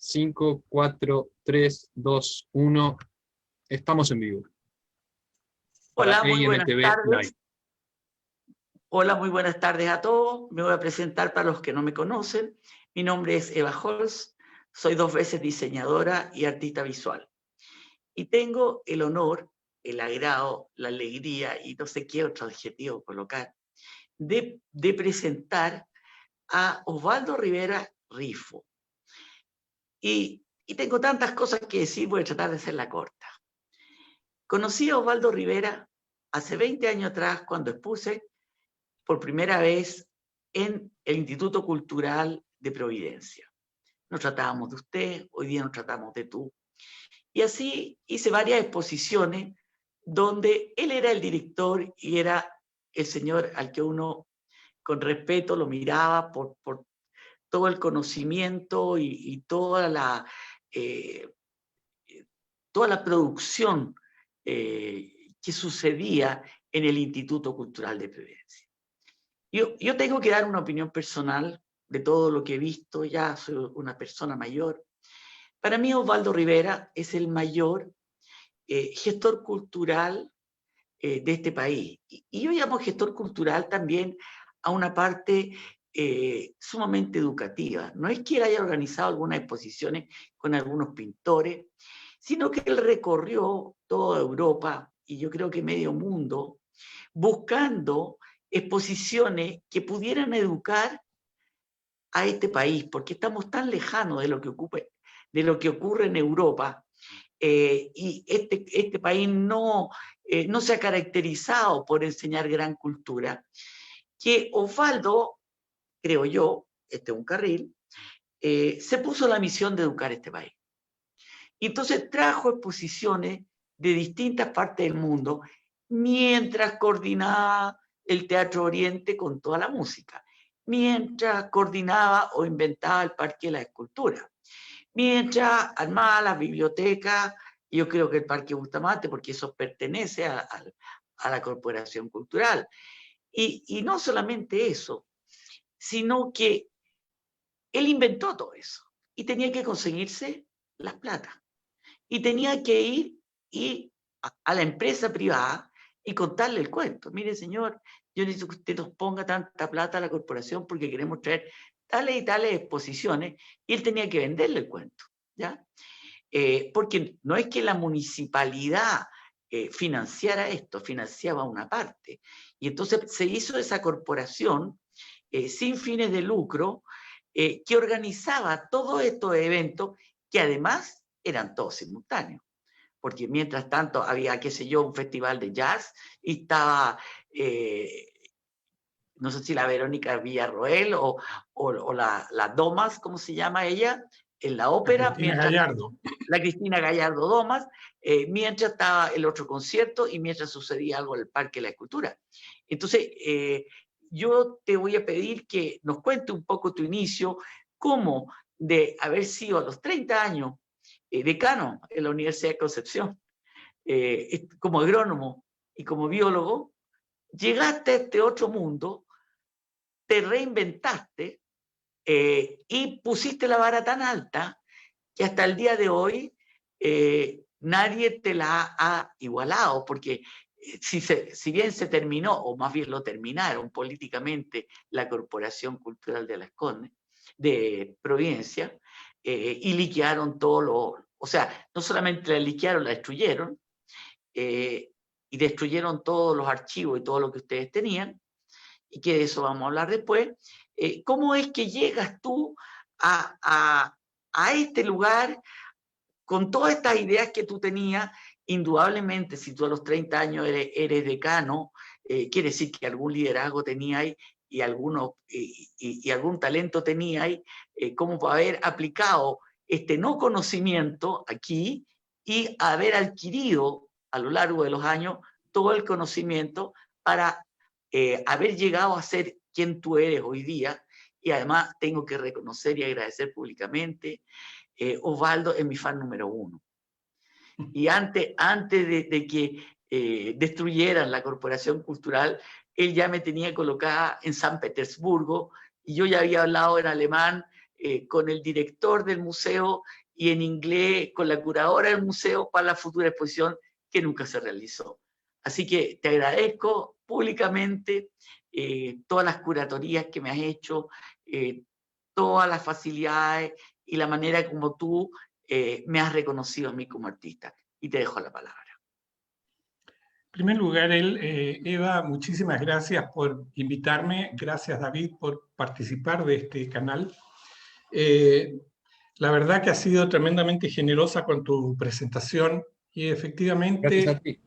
5, 4, 3, 2, 1. Estamos en vivo. Hola, muy buenas tardes. Live. Hola, muy buenas tardes a todos. Me voy a presentar para los que no me conocen. Mi nombre es Eva Holz. Soy 2 veces diseñadora y artista visual. Y tengo el honor, el agrado, la alegría y no sé qué otro adjetivo colocar, de presentar a Osvaldo Rivera Rifo. Y tengo tantas cosas que decir, voy a tratar de hacerla corta. Conocí a Osvaldo Rivera hace 20 años atrás cuando expuse por primera vez en el Instituto Cultural de Providencia. Nos tratábamos de usted, hoy día nos tratamos de tú. Y así hice varias exposiciones donde él era el director y era el señor al que uno con respeto lo miraba por todo el conocimiento y toda la producción que sucedía en el Instituto Cultural de Providencia. Yo tengo que dar una opinión personal de todo lo que he visto, ya soy una persona mayor. Para mí Osvaldo Rivera es el mayor gestor cultural de este país. Y yo llamo gestor cultural también a una parte sumamente educativa. No es que él haya organizado algunas exposiciones con algunos pintores, sino que él recorrió toda Europa y yo creo que medio mundo, buscando exposiciones que pudieran educar a este país, porque estamos tan lejanos de lo que ocurre en Europa, y este país no se ha caracterizado por enseñar gran cultura, que Osvaldo, creo yo, este es un carril, se puso la misión de educar este país. Y entonces trajo exposiciones de distintas partes del mundo, mientras coordinaba el Teatro Oriente con toda la música, mientras coordinaba o inventaba el Parque de la Escultura, mientras armaba las bibliotecas, yo creo que el Parque Bustamante, porque eso pertenece a la Corporación Cultural. Y no solamente eso, sino que él inventó todo eso y tenía que conseguirse las plata. Y tenía que ir a la empresa privada y contarle el cuento. Mire, señor, yo necesito que usted nos ponga tanta plata a la corporación porque queremos traer tales y tales exposiciones, y él tenía que venderle el cuento, ¿ya? Porque no es que la municipalidad financiara esto, financiaba una parte. Y entonces se hizo esa corporación sin fines de lucro que organizaba todos estos eventos que además eran todos simultáneos, porque mientras tanto había, qué sé yo, un festival de jazz y estaba, no sé si la Verónica Villarroel o la Domas, ¿cómo se llama ella? En la ópera. La Cristina Gallardo Domas, mientras estaba el otro concierto y mientras sucedía algo en el Parque de la Escultura. Entonces, yo te voy a pedir que nos cuente un poco tu inicio, cómo de haber sido a los 30 años decano en la Universidad de Concepción, como agrónomo y como biólogo, llegaste a este otro mundo, te reinventaste y pusiste la vara tan alta que hasta el día de hoy nadie te la ha igualado, porque si bien se terminó, o más bien lo terminaron políticamente, la Corporación Cultural de Las Condes, de Providencia, y liquidaron todo lo... O sea, no solamente la liquidaron, la destruyeron, y destruyeron todos los archivos y todo lo que ustedes tenían, y que de eso vamos a hablar después. ¿Cómo es que llegas tú a este lugar con todas estas ideas que tú tenías? Indudablemente, si tú a los 30 años eres decano, quiere decir que algún liderazgo tenías y algún talento tenías, como para haber aplicado este no conocimiento aquí y haber adquirido a lo largo de los años todo el conocimiento para haber llegado a ser quien tú eres hoy día. Y además tengo que reconocer y agradecer públicamente, Osvaldo es mi fan número 1. Y antes de que destruyeran la Corporación Cultural, él ya me tenía colocada en San Petersburgo y yo ya había hablado en alemán con el director del museo y en inglés con la curadora del museo para la futura exposición que nunca se realizó. Así que te agradezco públicamente todas las curatorías que me has hecho, todas las facilidades y la manera como tú me has reconocido a mí como artista. Y te dejo la palabra. En primer lugar, Eva, muchísimas gracias por invitarme. Gracias, David, por participar de este canal. La verdad que has sido tremendamente generosa con tu presentación y efectivamente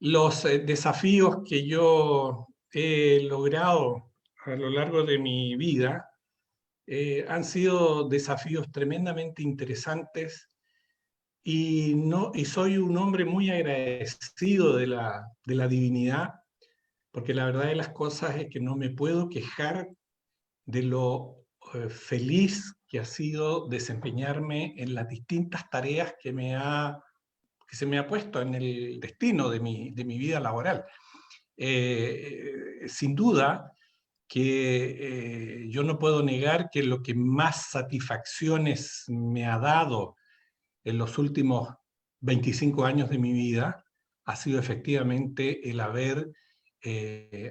los desafíos que yo he logrado a lo largo de mi vida han sido desafíos tremendamente interesantes. Y soy un hombre muy agradecido de la divinidad, porque la verdad de las cosas es que no me puedo quejar de lo feliz que ha sido desempeñarme en las distintas tareas que se me ha puesto en el destino de mi vida laboral. Sin duda que yo no puedo negar que lo que más satisfacciones me ha dado en los últimos 25 años de mi vida ha sido efectivamente el haber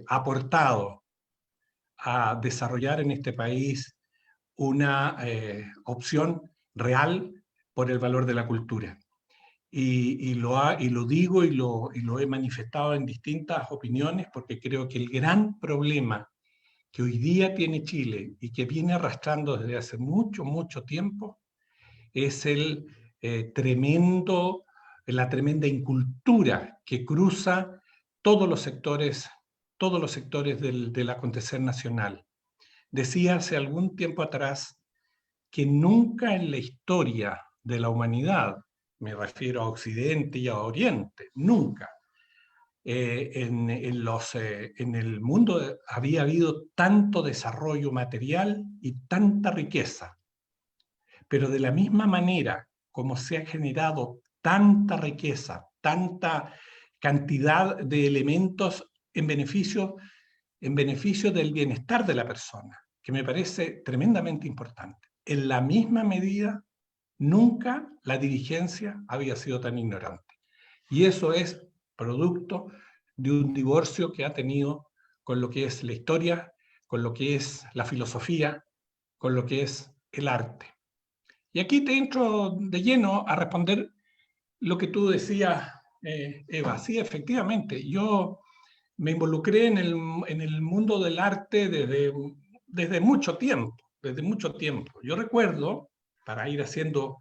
aportado a desarrollar en este país una opción real por el valor de la cultura. Y lo digo y lo he manifestado en distintas opiniones porque creo que el gran problema que hoy día tiene Chile y que viene arrastrando desde hace mucho, mucho tiempo es la tremenda incultura que cruza todos los sectores del acontecer nacional. Decía hace algún tiempo atrás que nunca en la historia de la humanidad, me refiero a Occidente y a Oriente, nunca en el mundo había habido tanto desarrollo material y tanta riqueza. Pero de la misma manera como se ha generado tanta riqueza, tanta cantidad de elementos en beneficio del bienestar de la persona, que me parece tremendamente importante. En la misma medida, nunca la dirigencia había sido tan ignorante. Y eso es producto de un divorcio que ha tenido con lo que es la historia, con lo que es la filosofía, con lo que es el arte. Y aquí te entro de lleno a responder lo que tú decías, Eva. Sí, efectivamente, yo me involucré en el mundo del arte desde mucho tiempo, Yo recuerdo, para ir haciendo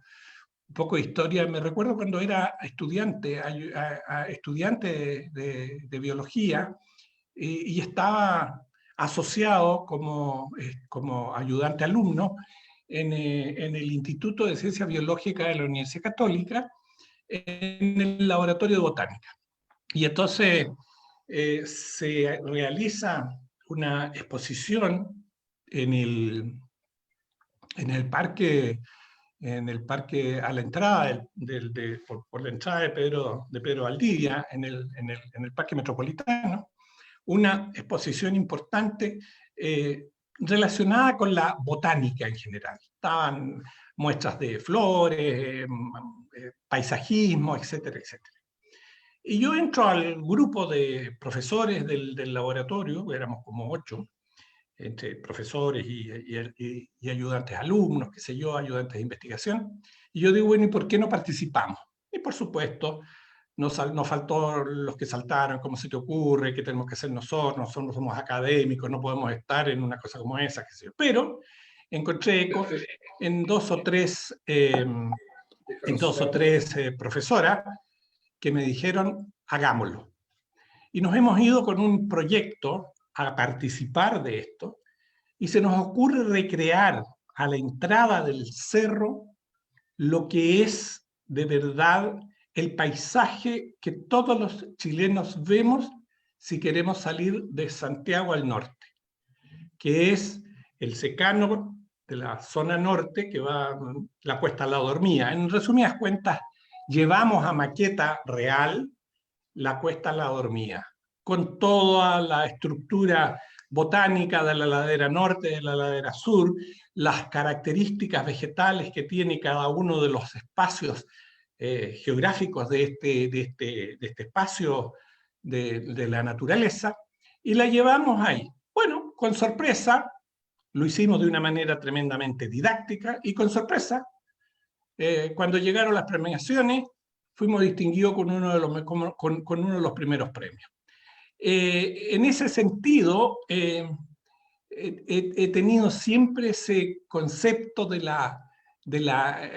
un poco de historia, me recuerdo cuando era estudiante, estudiante de biología y estaba asociado como ayudante alumno en el Instituto de Ciencia Biológica de la Universidad Católica, en el laboratorio de botánica. Y entonces se realiza una exposición en el parque a la entrada por la entrada de Pedro Valdivia, en el parque metropolitano, una exposición importante relacionada con la botánica en general. Estaban muestras de flores, paisajismo, etcétera, etcétera. Y yo entro al grupo de profesores del laboratorio, éramos como 8, entre profesores y ayudantes alumnos, qué sé yo, ayudantes de investigación. Y yo digo, bueno, ¿y por qué no participamos? Y por supuesto, nos faltó los que saltaron, ¿cómo se te ocurre? ¿Qué tenemos que hacer nosotros? Nosotros somos académicos, no podemos estar en una cosa como esa, qué sé yo. Pero encontré eco en dos o tres profesoras que me dijeron, hagámoslo. Y nos hemos ido con un proyecto a participar de esto, y se nos ocurre recrear a la entrada del cerro lo que es de verdad el paisaje que todos los chilenos vemos si queremos salir de Santiago al norte, que es el secano de la zona norte que va la Cuesta La Dormida. En resumidas cuentas, llevamos a maqueta real la Cuesta La Dormida, con toda la estructura botánica de la ladera norte, de la ladera sur, las características vegetales que tiene cada uno de los espacios geográficos de este espacio de la naturaleza, y la llevamos ahí. Bueno, con sorpresa, lo hicimos de una manera tremendamente didáctica, y con sorpresa, cuando llegaron las premiaciones, fuimos distinguidos con uno de los primeros premios. En ese sentido, he tenido siempre ese concepto de la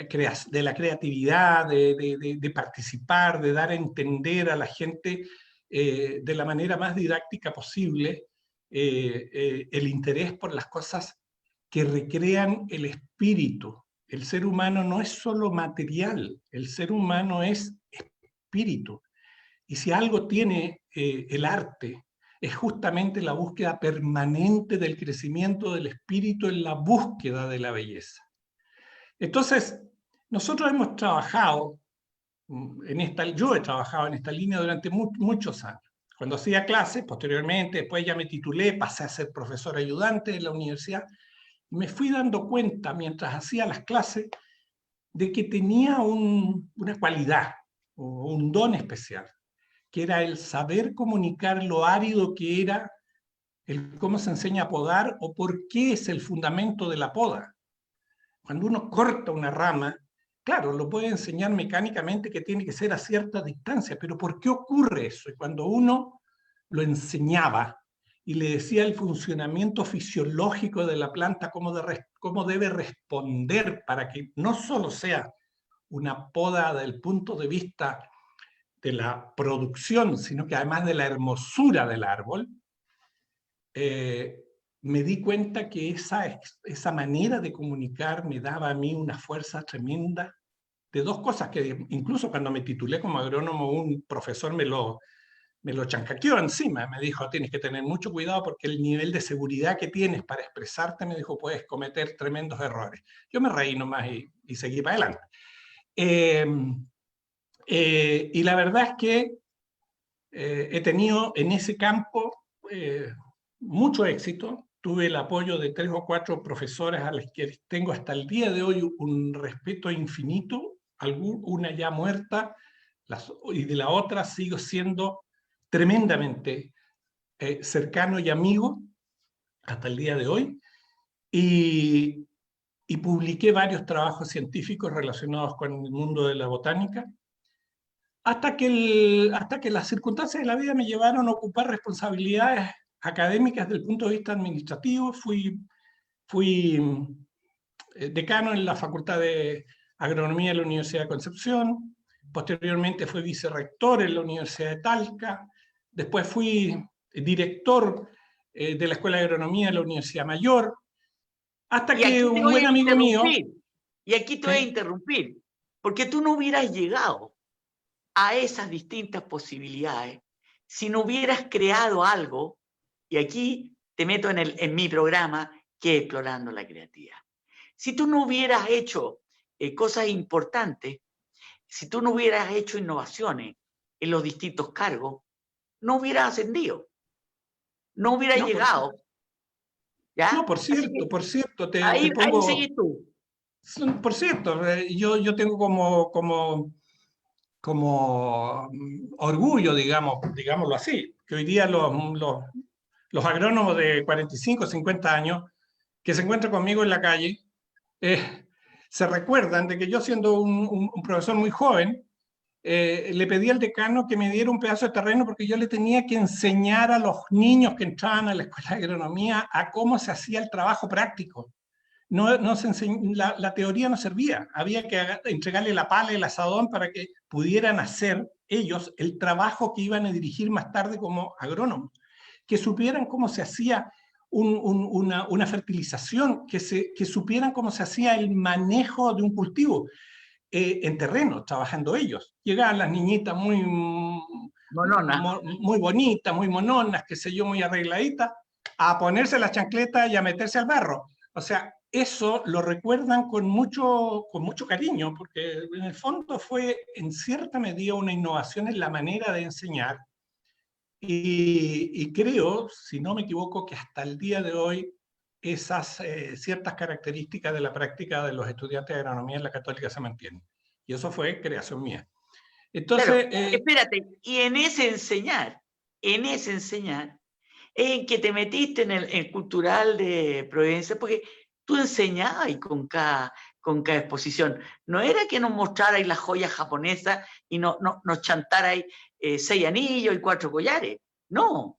creatividad, de participar, de dar a entender a la gente de la manera más didáctica posible el interés por las cosas que recrean el espíritu. El ser humano no es solo material, el ser humano es espíritu. Y si algo tiene el arte, es justamente la búsqueda permanente del crecimiento del espíritu en la búsqueda de la belleza. Entonces, nosotros hemos trabajado, yo he trabajado en esta línea durante muchos años. Cuando hacía clases, posteriormente, después ya me titulé, pasé a ser profesor ayudante de la universidad, y me fui dando cuenta, mientras hacía las clases, de que tenía una cualidad, o un don especial, que era el saber comunicar lo árido que era, el cómo se enseña a podar o por qué es el fundamento de la poda. Cuando uno corta una rama, claro, lo puede enseñar mecánicamente que tiene que ser a cierta distancia, pero ¿por qué ocurre eso? Y cuando uno lo enseñaba y le decía el funcionamiento fisiológico de la planta, cómo debe responder para que no solo sea una poda desde el punto de vista de la producción, sino que además de la hermosura del árbol, me di cuenta que esa manera de comunicar me daba a mí una fuerza tremenda de dos cosas que incluso cuando me titulé como agrónomo, un profesor me lo chancaqueó encima, me dijo, tienes que tener mucho cuidado porque el nivel de seguridad que tienes para expresarte, me dijo, puedes cometer tremendos errores. Yo me reí nomás y seguí para adelante. Y la verdad es que he tenido en ese campo mucho éxito. Tuve el apoyo de 3 o 4 profesores a los que tengo hasta el día de hoy un respeto infinito, una ya muerta, y de la otra sigo siendo tremendamente cercano y amigo hasta el día de hoy. Y publiqué varios trabajos científicos relacionados con el mundo de la botánica, hasta que las circunstancias de la vida me llevaron a ocupar responsabilidades académicas desde el punto de vista administrativo. Fui decano en la Facultad de Agronomía de la Universidad de Concepción, posteriormente fui vicerrector en la Universidad de Talca, después fui director de la Escuela de Agronomía de la Universidad Mayor, hasta que un buen amigo mío... Y aquí te voy a interrumpir, porque tú no hubieras llegado a esas distintas posibilidades si no hubieras creado algo, y aquí te meto en mi programa, que es Explorando la Creatividad. Si tú no hubieras hecho cosas importantes, si tú no hubieras hecho innovaciones en los distintos cargos, no hubieras ascendido, no hubieras llegado. ¿Ya? No, por cierto, ahí sigues tú. Por cierto, yo tengo como orgullo, digámoslo así, que hoy día los agrónomos de 45, 50 años que se encuentran conmigo en la calle se recuerdan de que yo, siendo un profesor muy joven, le pedí al decano que me diera un pedazo de terreno porque yo le tenía que enseñar a los niños que entraban a la escuela de agronomía a cómo se hacía el trabajo práctico. La teoría no servía, había que entregarle la pala y el asadón para que pudieran hacer ellos el trabajo que iban a dirigir más tarde como agrónomos, que supieran cómo se hacía una fertilización, que supieran cómo se hacía el manejo de un cultivo en terreno, trabajando ellos. Llegaban las niñitas muy bonitas, muy mononas, qué sé yo, muy arregladitas, a ponerse las chancletas y a meterse al barro. O sea, eso lo recuerdan con mucho cariño, porque en el fondo fue en cierta medida una innovación en la manera de enseñar, Y creo, si no me equivoco, que hasta el día de hoy esas ciertas características de la práctica de los estudiantes de agronomía en la Católica se mantienen. Y eso fue creación mía. Entonces, claro, espérate, y en ese enseñar, en que te metiste en el cultural de Providencia, porque tú enseñabas y con cada exposición. No era que nos mostrarais las joyas japonesas y nos chantarais 6 anillos y 4 collares. No,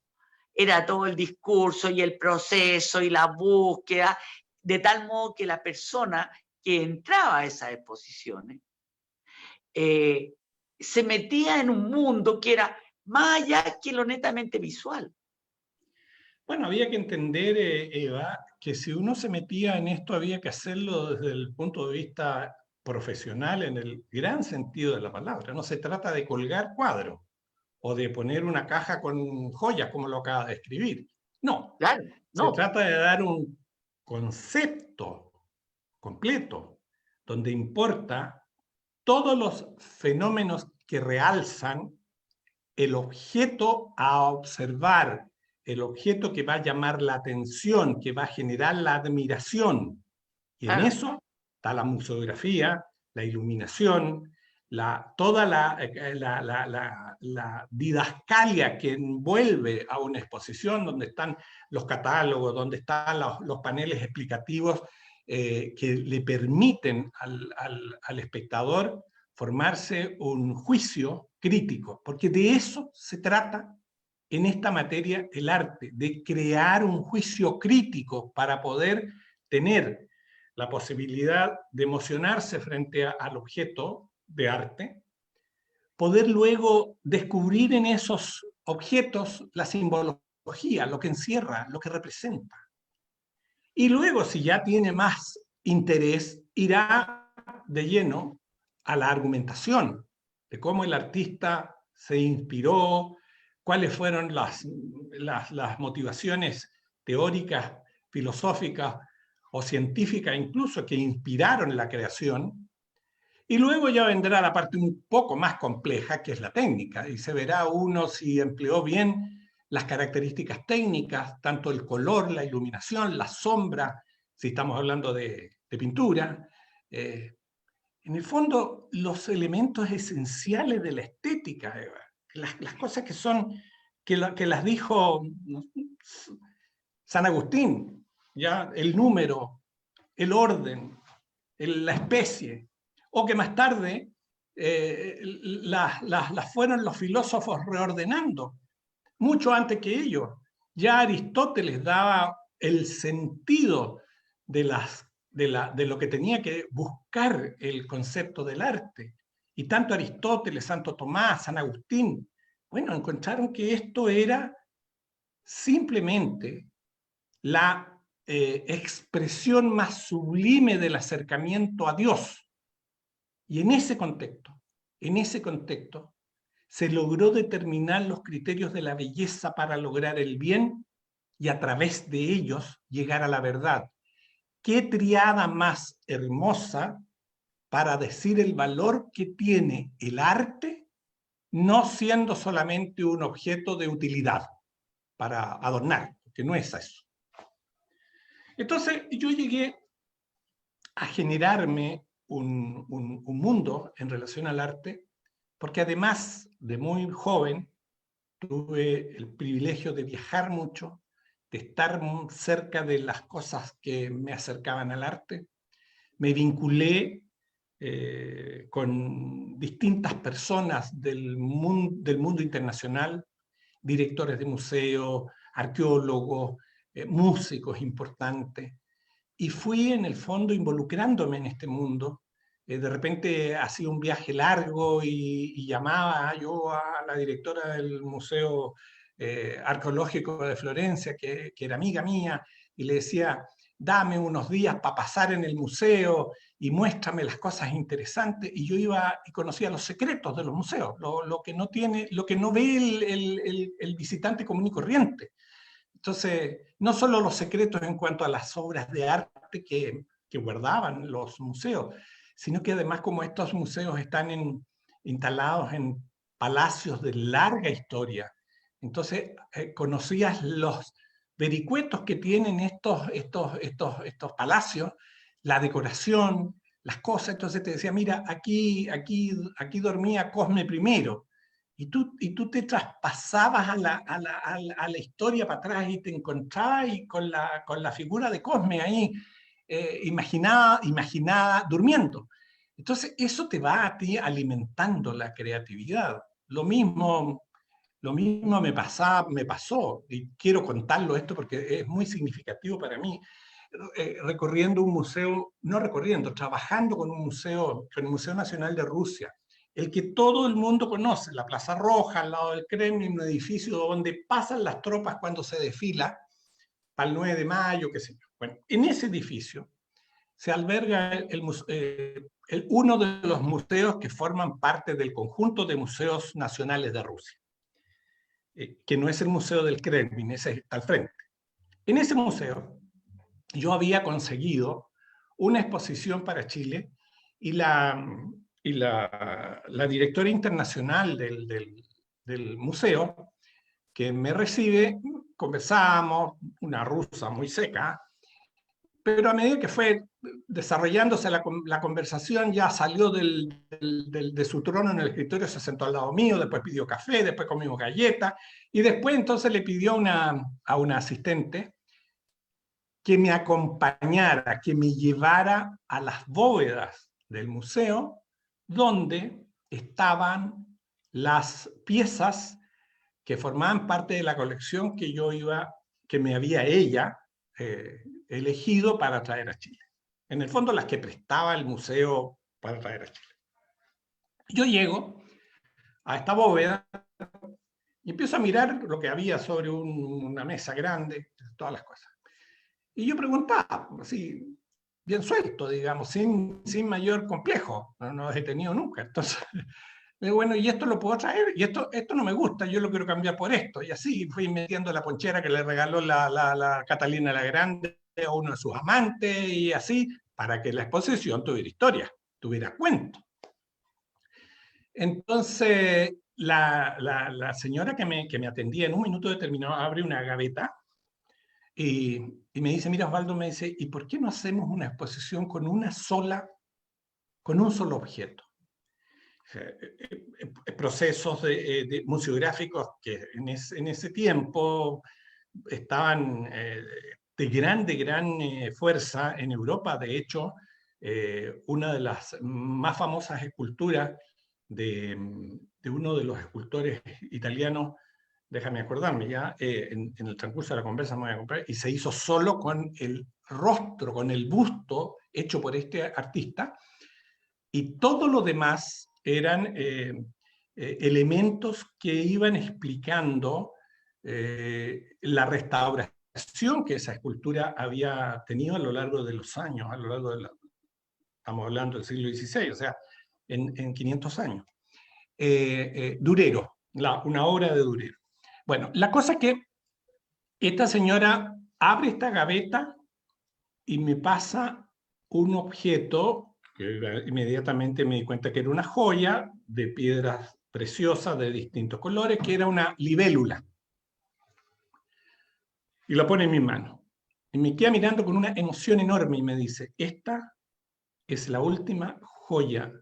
era todo el discurso y el proceso y la búsqueda, de tal modo que la persona que entraba a esas exposiciones se metía en un mundo que era más allá que lo netamente visual. bueno, había que entender, Eva, que si uno se metía en esto había que hacerlo desde el punto de vista profesional en el gran sentido de la palabra. No se trata de colgar cuadros o de poner una caja con joyas, como lo acaba de escribir. No, claro, se no. trata de dar un concepto completo, donde importa todos los fenómenos que realzan el objeto a observar, el objeto que va a llamar la atención, que va a generar la admiración. Y en Claro. eso está la museografía, la iluminación, toda la didascalia que envuelve a una exposición, donde están los catálogos, donde están los paneles explicativos que le permiten al espectador formarse un juicio crítico, porque de eso se trata en esta materia el arte, de crear un juicio crítico para poder tener la posibilidad de emocionarse frente al objeto de arte, poder luego descubrir en esos objetos la simbología, lo que encierra, lo que representa. Y luego, si ya tiene más interés, irá de lleno a la argumentación de cómo el artista se inspiró, cuáles fueron las motivaciones teóricas, filosóficas o científicas incluso que inspiraron la creación. Y luego ya vendrá la parte un poco más compleja, que es la técnica, y se verá uno si empleó bien las características técnicas, tanto el color, la iluminación, la sombra, si estamos hablando de pintura. En el fondo, los elementos esenciales de la estética, Eva, las cosas que son, que las dijo San Agustín, ¿ya? El número, el orden, la especie, o que más tarde las fueron los filósofos reordenando, mucho antes que ellos. Ya Aristóteles daba el sentido de lo que tenía que buscar el concepto del arte. Y tanto Aristóteles, Santo Tomás, San Agustín, bueno, encontraron que esto era simplemente la expresión más sublime del acercamiento a Dios. Y en ese contexto, se logró determinar los criterios de la belleza para lograr el bien y a través de ellos llegar a la verdad. ¿Qué triada más hermosa para decir el valor que tiene el arte, no siendo solamente un objeto de utilidad para adornar, que no es eso? Entonces yo llegué a generarme un mundo en relación al arte, porque además de muy joven, tuve el privilegio de viajar mucho, de estar cerca de las cosas que me acercaban al arte. Me vinculé con distintas personas del mundo internacional, directores de museos, arqueólogos, músicos importantes, y fui en el fondo involucrándome en este mundo. De repente hacía un viaje largo y llamaba yo a la directora del Museo Arqueológico de Florencia, que era amiga mía, y le decía, dame unos días para pasar en el museo y muéstrame las cosas interesantes. Y yo iba y conocía los secretos de los museos, lo que no ve el visitante común y corriente. Entonces, no solo los secretos en cuanto a las obras de arte que guardaban los museos, sino que además como estos museos están instalados en palacios de larga historia, Entonces conocías los vericuetos que tienen estos palacios, la decoración, las cosas. Entonces te decía, mira, aquí dormía Cosme I. Y tú te traspasabas a la historia para atrás y te encontrabas con la figura de Cosme ahí, imaginada durmiendo. Entonces eso te va a ti alimentando la creatividad. Lo mismo me pasó, y quiero contarlo esto porque es muy significativo para mí, recorriendo un museo, no recorriendo, trabajando con el Museo Nacional de Rusia, el que todo el mundo conoce, la Plaza Roja, al lado del Kremlin, un edificio donde pasan las tropas cuando se desfila, para el 9 de mayo, qué sé yo. Bueno, en ese edificio se alberga uno de los museos que forman parte del conjunto de museos nacionales de Rusia, que no es el Museo del Kremlin, ese está al frente. En ese museo yo había conseguido una exposición para Chile y la directora internacional del museo, que me recibe, conversamos, una rusa muy seca, pero a medida que fue desarrollándose la conversación, ya salió de su trono en el escritorio, se sentó al lado mío, después pidió café, después comimos galletas, y después entonces le pidió a una asistente que me acompañara, que me llevara a las bóvedas del museo, donde estaban las piezas que formaban parte de la colección que me había ella elegido para traer a Chile. En el fondo, las que prestaba el museo para traer a Chile. Yo llego a esta bóveda y empiezo a mirar lo que había sobre una mesa grande, todas las cosas. Y yo preguntaba, así, bien suelto, digamos, sin mayor complejo, no he tenido nunca. Entonces, bueno, y esto lo puedo traer, y esto no me gusta, yo lo quiero cambiar por esto. Y así fui metiendo la ponchera que le regaló la Catalina la Grande a uno de sus amantes, y así, para que la exposición tuviera historia, tuviera cuento. Entonces, la señora que me atendía en un minuto determinado abre una gaveta y me dice, mira Osvaldo, me dice, ¿y por qué no hacemos una exposición con un solo objeto? Procesos museográficos que en ese tiempo estaban de gran fuerza en Europa. De hecho, una de las más famosas esculturas de uno de los escultores italianos, déjame acordarme ya, en el transcurso de la conversa me voy a comprar, y se hizo solo con el rostro, con el busto hecho por este artista, y todo lo demás eran elementos que iban explicando la restauración que esa escultura había tenido a lo largo de los años, a lo largo estamos hablando del siglo XVI, o sea, en 500 años. Durero, una obra de Durero. Bueno, la cosa es que esta señora abre esta gaveta y me pasa un objeto que inmediatamente me di cuenta que era una joya de piedras preciosas de distintos colores, que era una libélula. Y lo pone en mi mano. Y me queda mirando con una emoción enorme y me dice, esta es la última joya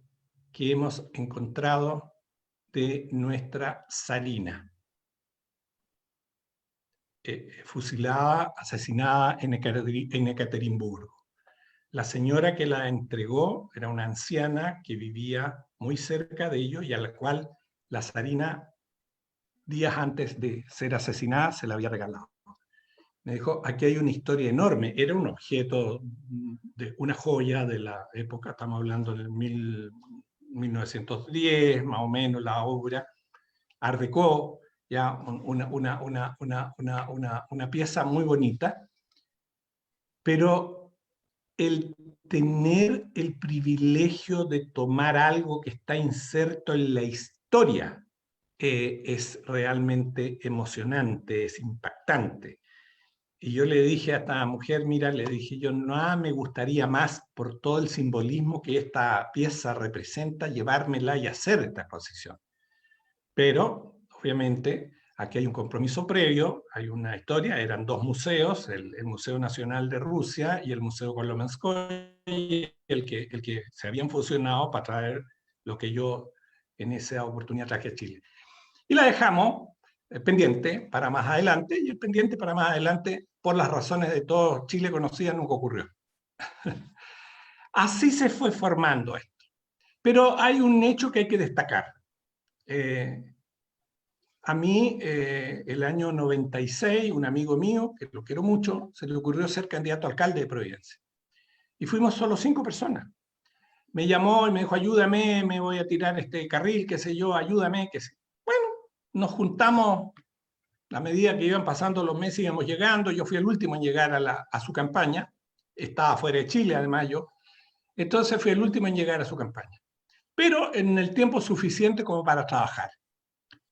que hemos encontrado de nuestra zarina. Fusilada, asesinada en Ekaterimburgo. La señora que la entregó era una anciana que vivía muy cerca de ellos y a la cual la zarina, días antes de ser asesinada, se la había regalado. Me dijo, aquí hay una historia enorme. Era un objeto, una joya de la época, estamos hablando del 1910, más o menos, la obra, Art Deco, ya una pieza muy bonita, pero el tener el privilegio de tomar algo que está inserto en la historia es realmente emocionante, es impactante. Y yo le dije a esta mujer, mira, le dije yo, no me gustaría más, por todo el simbolismo que esta pieza representa, llevármela y hacer esta exposición. Pero, obviamente, Aquí hay un compromiso previo, hay una historia, eran dos museos, el Museo Nacional de Rusia y el Museo Kolomenskoye, el que se habían fusionado para traer lo que yo en esa oportunidad traje a Chile. Y la dejamos pendiente para más adelante, y el pendiente para más adelante, por las razones de todo Chile conocida, nunca ocurrió. Así se fue formando esto. Pero hay un hecho que hay que destacar. A mí, el año 96, un amigo mío, que lo quiero mucho, se le ocurrió ser candidato a alcalde de Providencia. Y fuimos solo 5 personas. Me llamó y me dijo, ayúdame, me voy a tirar este carril, qué sé yo, ayúdame, qué sé. Bueno, nos juntamos a medida que iban pasando los meses, íbamos llegando. Yo fui el último en llegar a su campaña. Estaba fuera de Chile, además yo. Entonces fui el último en llegar a su campaña. Pero en el tiempo suficiente como para trabajar.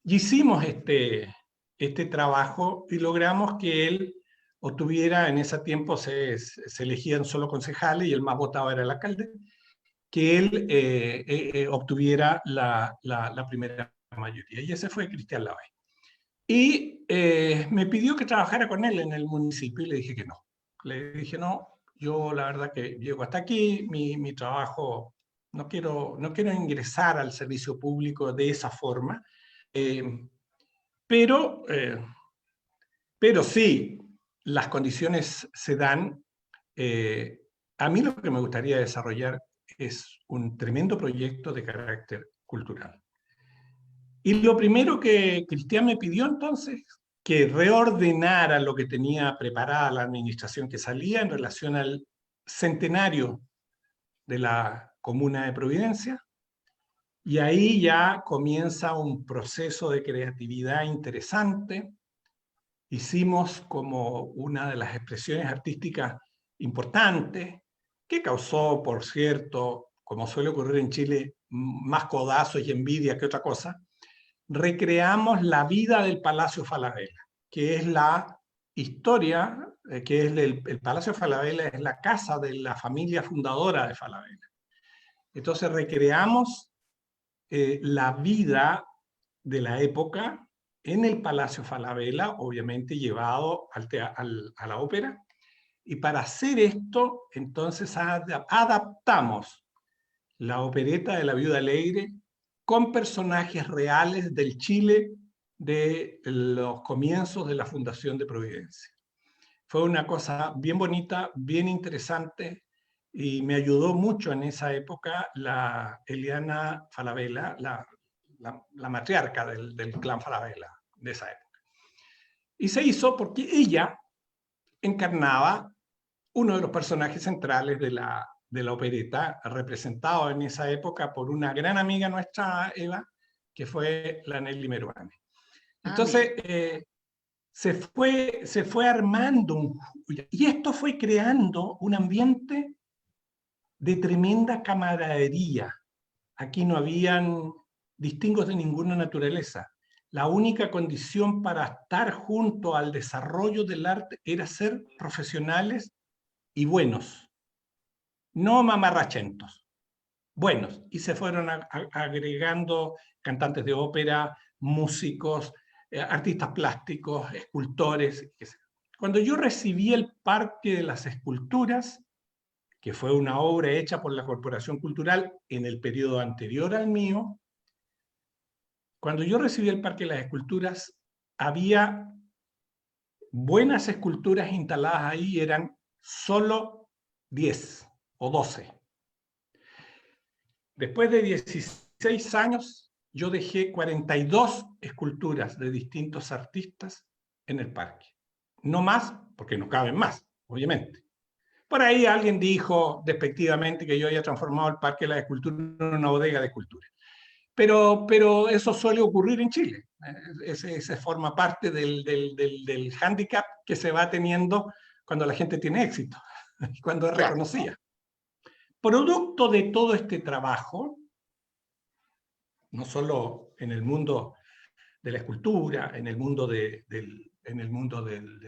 Y hicimos este trabajo y logramos que él obtuviera, en ese tiempo se elegían solo concejales y el más votado era el alcalde, que él obtuviera la primera mayoría. Y ese fue Cristian Lavalle. Y me pidió que trabajara con él en el municipio y le dije que no. Le dije, no, yo la verdad que llego hasta aquí, mi trabajo, no quiero ingresar al servicio público de esa forma. Pero sí, las condiciones se dan. A mí lo que me gustaría desarrollar es un tremendo proyecto de carácter cultural. Y lo primero que Cristian me pidió entonces, que reordenara lo que tenía preparada la administración que salía en relación al centenario de la Comuna de Providencia. Y ahí ya comienza un proceso de creatividad interesante. Hicimos como una de las expresiones artísticas importantes, que causó, por cierto, como suele ocurrir en Chile, más codazos y envidia que otra cosa. Recreamos la vida del Palacio Falabella, que es la historia, que es el Palacio Falabella es la casa de la familia fundadora de Falabella. Entonces recreamos la vida de la época en el Palacio Falabella, obviamente llevado a la ópera. Y para hacer esto, entonces adaptamos la opereta de La Viuda Alegre con personajes reales del Chile de los comienzos de la fundación de Providencia. Fue una cosa bien bonita, bien interesante, y me ayudó mucho en esa época la Eliana Falabella, la matriarca del clan Falabella de esa época. Y se hizo porque ella encarnaba uno de los personajes centrales de la opereta, representado en esa época por una gran amiga nuestra, Eva, que fue la Nelly Meruane. Entonces, se fue armando, y esto fue creando un ambiente de tremenda camaradería. Aquí no habían distingos de ninguna naturaleza. La única condición para estar junto al desarrollo del arte era ser profesionales y buenos, no mamarrachentos, buenos. Y se fueron agregando cantantes de ópera, músicos, artistas plásticos, escultores. Cuando yo recibí el Parque de las Esculturas, que fue una obra hecha por la Corporación Cultural en el periodo anterior al mío, cuando yo recibí el Parque de las Esculturas, había buenas esculturas instaladas ahí, eran solo 10 o 12. Después de 16 años, yo dejé 42 esculturas de distintos artistas en el parque. No más, porque no caben más, obviamente. Por ahí alguien dijo despectivamente que yo había transformado el Parque de la Escultura en una bodega de escultura. Pero eso suele ocurrir en Chile. Ese forma parte del hándicap que se va teniendo cuando la gente tiene éxito, cuando es reconocida. Producto de todo este trabajo, no solo en el mundo de la escultura, en el mundo de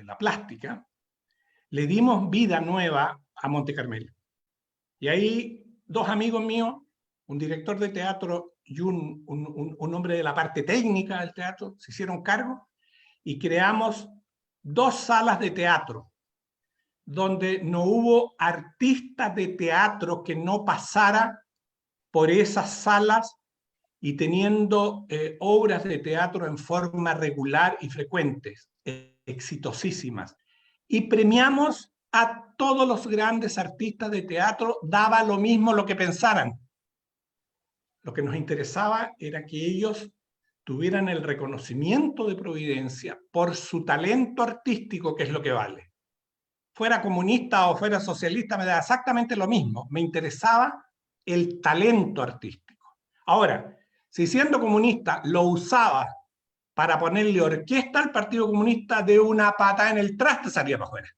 la plástica, le dimos vida nueva a Monte Carmelo. Y ahí 2 amigos míos, un director de teatro y un hombre de la parte técnica del teatro, se hicieron cargo y creamos 2 salas de teatro, donde no hubo artista de teatro que no pasara por esas salas y teniendo obras de teatro en forma regular y frecuentes, exitosísimas. Y premiamos a todos los grandes artistas de teatro, daba lo mismo lo que pensaran. Lo que nos interesaba era que ellos tuvieran el reconocimiento de Providencia por su talento artístico, que es lo que vale. Fuera comunista o fuera socialista, me da exactamente lo mismo. Me interesaba el talento artístico. Ahora, si siendo comunista lo usaba para ponerle orquesta al Partido Comunista, de una patada en el traste salía para afuera.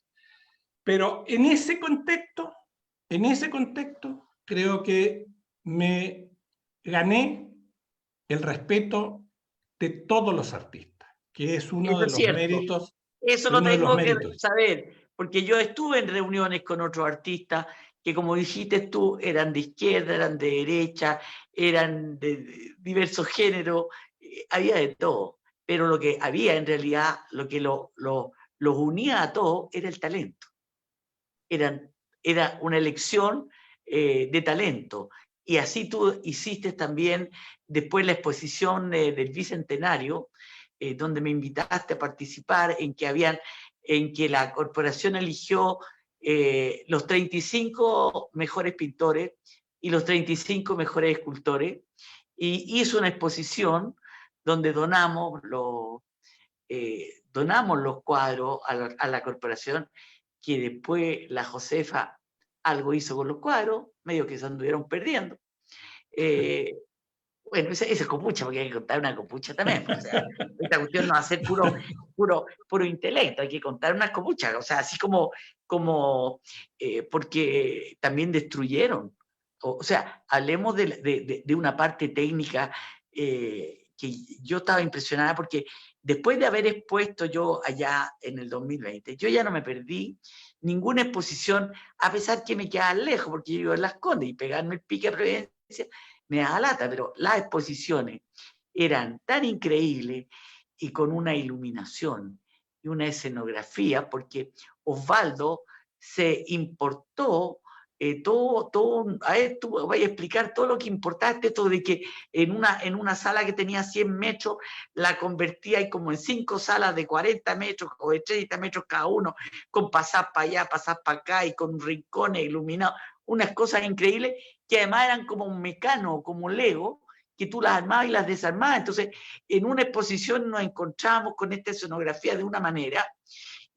Pero en ese contexto, creo que me gané el respeto de todos los artistas, que es uno de los méritos. Eso lo tengo que saber, porque yo estuve en reuniones con otros artistas que, como dijiste tú, eran de izquierda, eran de derecha, eran de diversos géneros, había de todo. Pero lo que había en realidad, lo que los unía a todos era el talento. Era una elección de talento. Y así tú hiciste también después la exposición del Bicentenario, donde me invitaste a participar, en que la corporación eligió los 35 mejores pintores y los 35 mejores escultores, y hizo una exposición donde donamos los cuadros a la corporación, que después la Josefa algo hizo con los cuadros, medio que se anduvieron perdiendo. Bueno, esa es copucha, porque hay que contar una copucha también. O sea, esta cuestión no va a ser puro intelecto, hay que contar unas copuchas, o sea, así como porque también destruyeron. O sea, hablemos de una parte técnica que yo estaba impresionada, porque después de haber expuesto yo allá en el 2020, yo ya no me perdí ninguna exposición, a pesar que me quedaba lejos, porque yo iba en Las Condes y pegarme el pique a Providencia me da lata, pero las exposiciones eran tan increíbles y con una iluminación y una escenografía, porque Osvaldo se importó todo, a ver, tú vas a explicar todo lo que importaste, esto de que en una sala que tenía 100 metros, la convertía y como en 5 salas de 40 metros o de 30 metros cada uno, con pasar para allá, pasar para acá y con rincones iluminados, unas cosas increíbles que además eran como un mecano, como Lego, que tú las armabas y las desarmabas. Entonces, en una exposición nos encontramos con esta escenografía de una manera,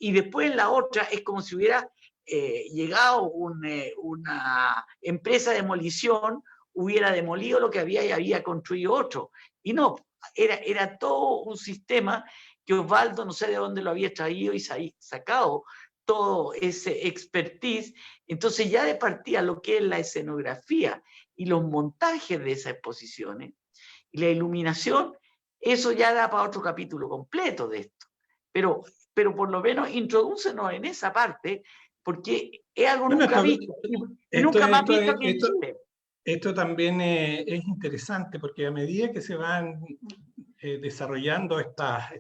y después en la otra es como si hubiera llegado una empresa de demolición, hubiera demolido lo que había y había construido otro. Y no, era todo un sistema que Osvaldo no sé de dónde lo había traído y sacado todo ese expertise. Entonces ya de partida lo que es la escenografía y los montajes de esas exposiciones y la iluminación, eso ya da para otro capítulo completo de esto. Pero por lo menos introdúcenos en esa parte, porque es algo nunca visto. Nunca más visto aquí en Chile. Esto también es interesante, porque a medida que se van desarrollando estas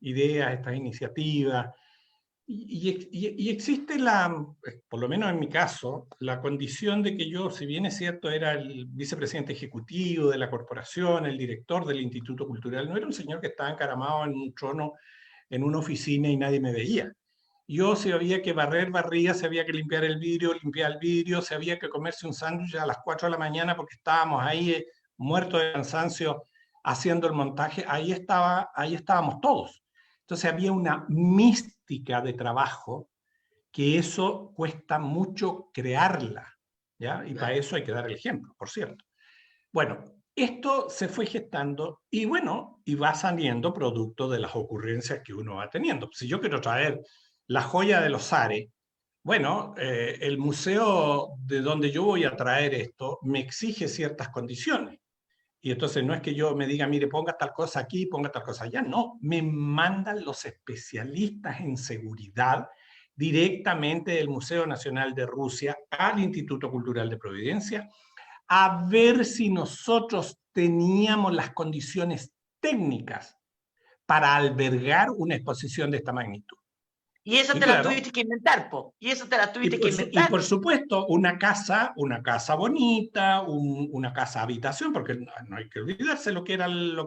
ideas, estas iniciativas, y existe por lo menos en mi caso, la condición de que yo, si bien es cierto, era el vicepresidente ejecutivo de la corporación, el director del Instituto Cultural, no era un señor que estaba encaramado en un trono, en una oficina y nadie me veía. Yo, si había que barría, si había que limpiar el vidrio, limpiaba el vidrio, si había que comerse un sándwich a las 4 de la mañana porque estábamos ahí muertos de cansancio haciendo el montaje, ahí estábamos todos. Entonces había una mística de trabajo que eso cuesta mucho crearla, ¿ya? Y para eso hay que dar el ejemplo, por cierto. Bueno, esto se fue gestando y bueno, y va saliendo producto de las ocurrencias que uno va teniendo. Si yo quiero traer la joya de los Ares, bueno, el museo de donde yo voy a traer esto me exige ciertas condiciones. Y entonces no es que yo me diga, mire, ponga tal cosa aquí, ponga tal cosa allá. No, me mandan los especialistas en seguridad directamente del Museo Nacional de Rusia al Instituto Cultural de Providencia a ver si nosotros teníamos las condiciones técnicas para albergar una exposición de esta magnitud. Y eso Y te claro, la tuviste que inventar, po. Y eso te la tuviste que y inventar. por supuesto, una casa bonita, una casa habitación, porque no hay que olvidarse lo que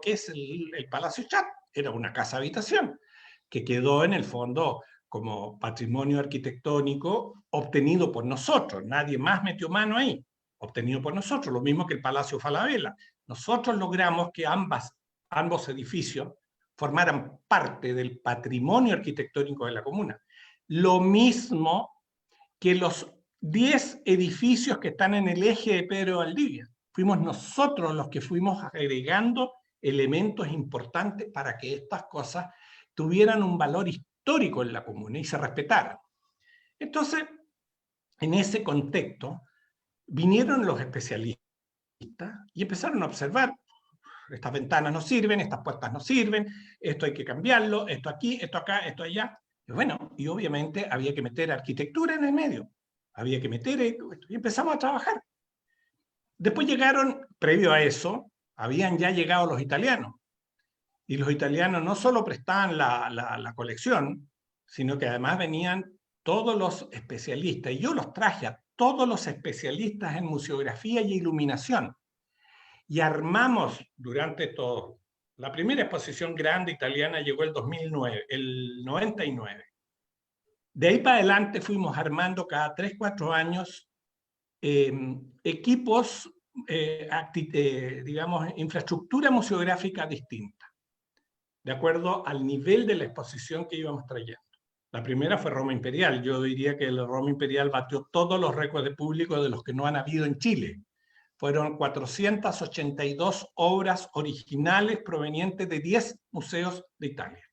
es el Palacio Chat, era una casa habitación, que quedó en el fondo como patrimonio arquitectónico obtenido por nosotros, nadie más metió mano ahí, obtenido por nosotros, lo mismo que el Palacio Falabella. Nosotros logramos que ambos edificios formaran parte del patrimonio arquitectónico de la comuna. Lo mismo que los 10 edificios que están en el eje de Pedro Valdivia. Fuimos nosotros los que fuimos agregando elementos importantes para que estas cosas tuvieran un valor histórico en la comuna y se respetaran. Entonces, en ese contexto, vinieron los especialistas y empezaron a observar: estas ventanas no sirven, estas puertas no sirven, esto hay que cambiarlo, esto aquí, esto acá, esto allá. Y bueno, y obviamente había que meter arquitectura en el medio, había que meter esto, y empezamos a trabajar. Después llegaron, previo a eso, habían ya llegado los italianos, y los italianos no solo prestaban la colección, sino que además venían todos los especialistas, y yo los traje a todos los especialistas en museografía y iluminación, y armamos durante todo. La primera exposición grande italiana llegó el 2009, el 99. De ahí para adelante fuimos armando cada 3-4 años equipos, digamos, infraestructura museográfica distinta, de acuerdo al nivel de la exposición que íbamos trayendo. La primera fue Roma Imperial. Yo diría que el Roma Imperial batió todos los récords de público de los que no han habido en Chile. Fueron 482 obras originales provenientes de 10 museos de Italia.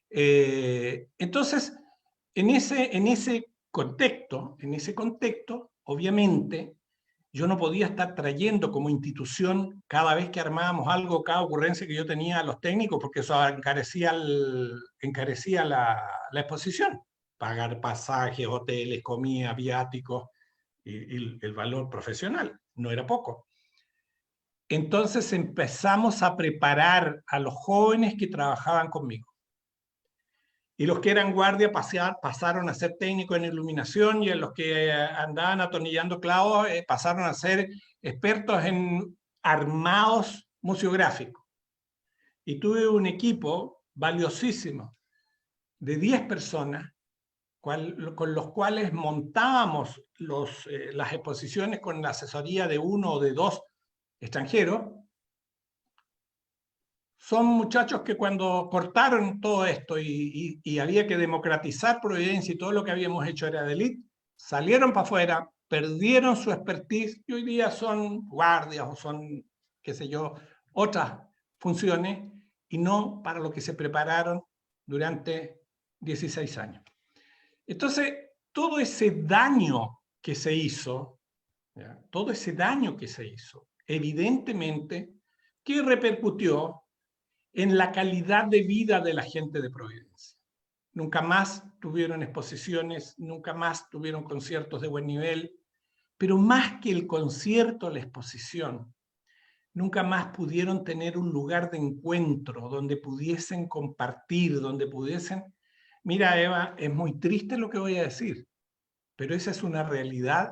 Entonces, en ese contexto, obviamente, yo no podía estar trayendo como institución cada vez que armábamos algo, cada ocurrencia que yo tenía a los técnicos, porque eso encarecía la exposición. Pagar pasajes, hoteles, comida, viáticos y el valor profesional. No era poco. Entonces empezamos a preparar a los jóvenes que trabajaban conmigo. Y los que eran guardia pasaron a ser técnicos en iluminación, y a los que andaban atornillando clavos pasaron a ser expertos en armados museográficos. Y tuve un equipo valiosísimo de 10 personas con los cuales montábamos las exposiciones con la asesoría de 1 o de 2 extranjeros. Son muchachos que cuando cortaron todo esto y había que democratizar Providencia y todo lo que habíamos hecho era de élite, salieron para afuera, perdieron su expertise y hoy día son guardias o son, qué sé yo, otras funciones, y no para lo que se prepararon durante 16 años. Entonces, todo ese daño que se hizo, ¿ya? Todo ese daño que se hizo, evidentemente que repercutió en la calidad de vida de la gente de Providencia. Nunca más tuvieron exposiciones, nunca más tuvieron conciertos de buen nivel, pero más que el concierto, la exposición, nunca más pudieron tener un lugar de encuentro donde pudiesen compartir, donde pudiesen... Mira, Eva, es muy triste lo que voy a decir, pero esa es una realidad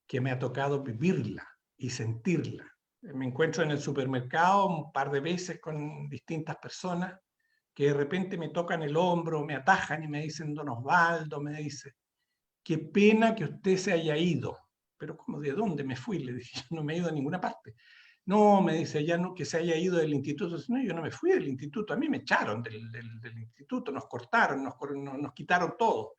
que me ha tocado vivirla y sentirla. Me encuentro en el supermercado un par de veces con distintas personas que de repente me tocan el hombro, me atajan y me dicen: don Osvaldo, me dice, qué pena que usted se haya ido. Pero ¿cómo, de dónde me fui? Le dije: yo no me he ido a ninguna parte. No, me dice, ya no, que se haya ido del instituto. No, yo no me fui del instituto, a mí me echaron del instituto, nos cortaron, nos quitaron todo.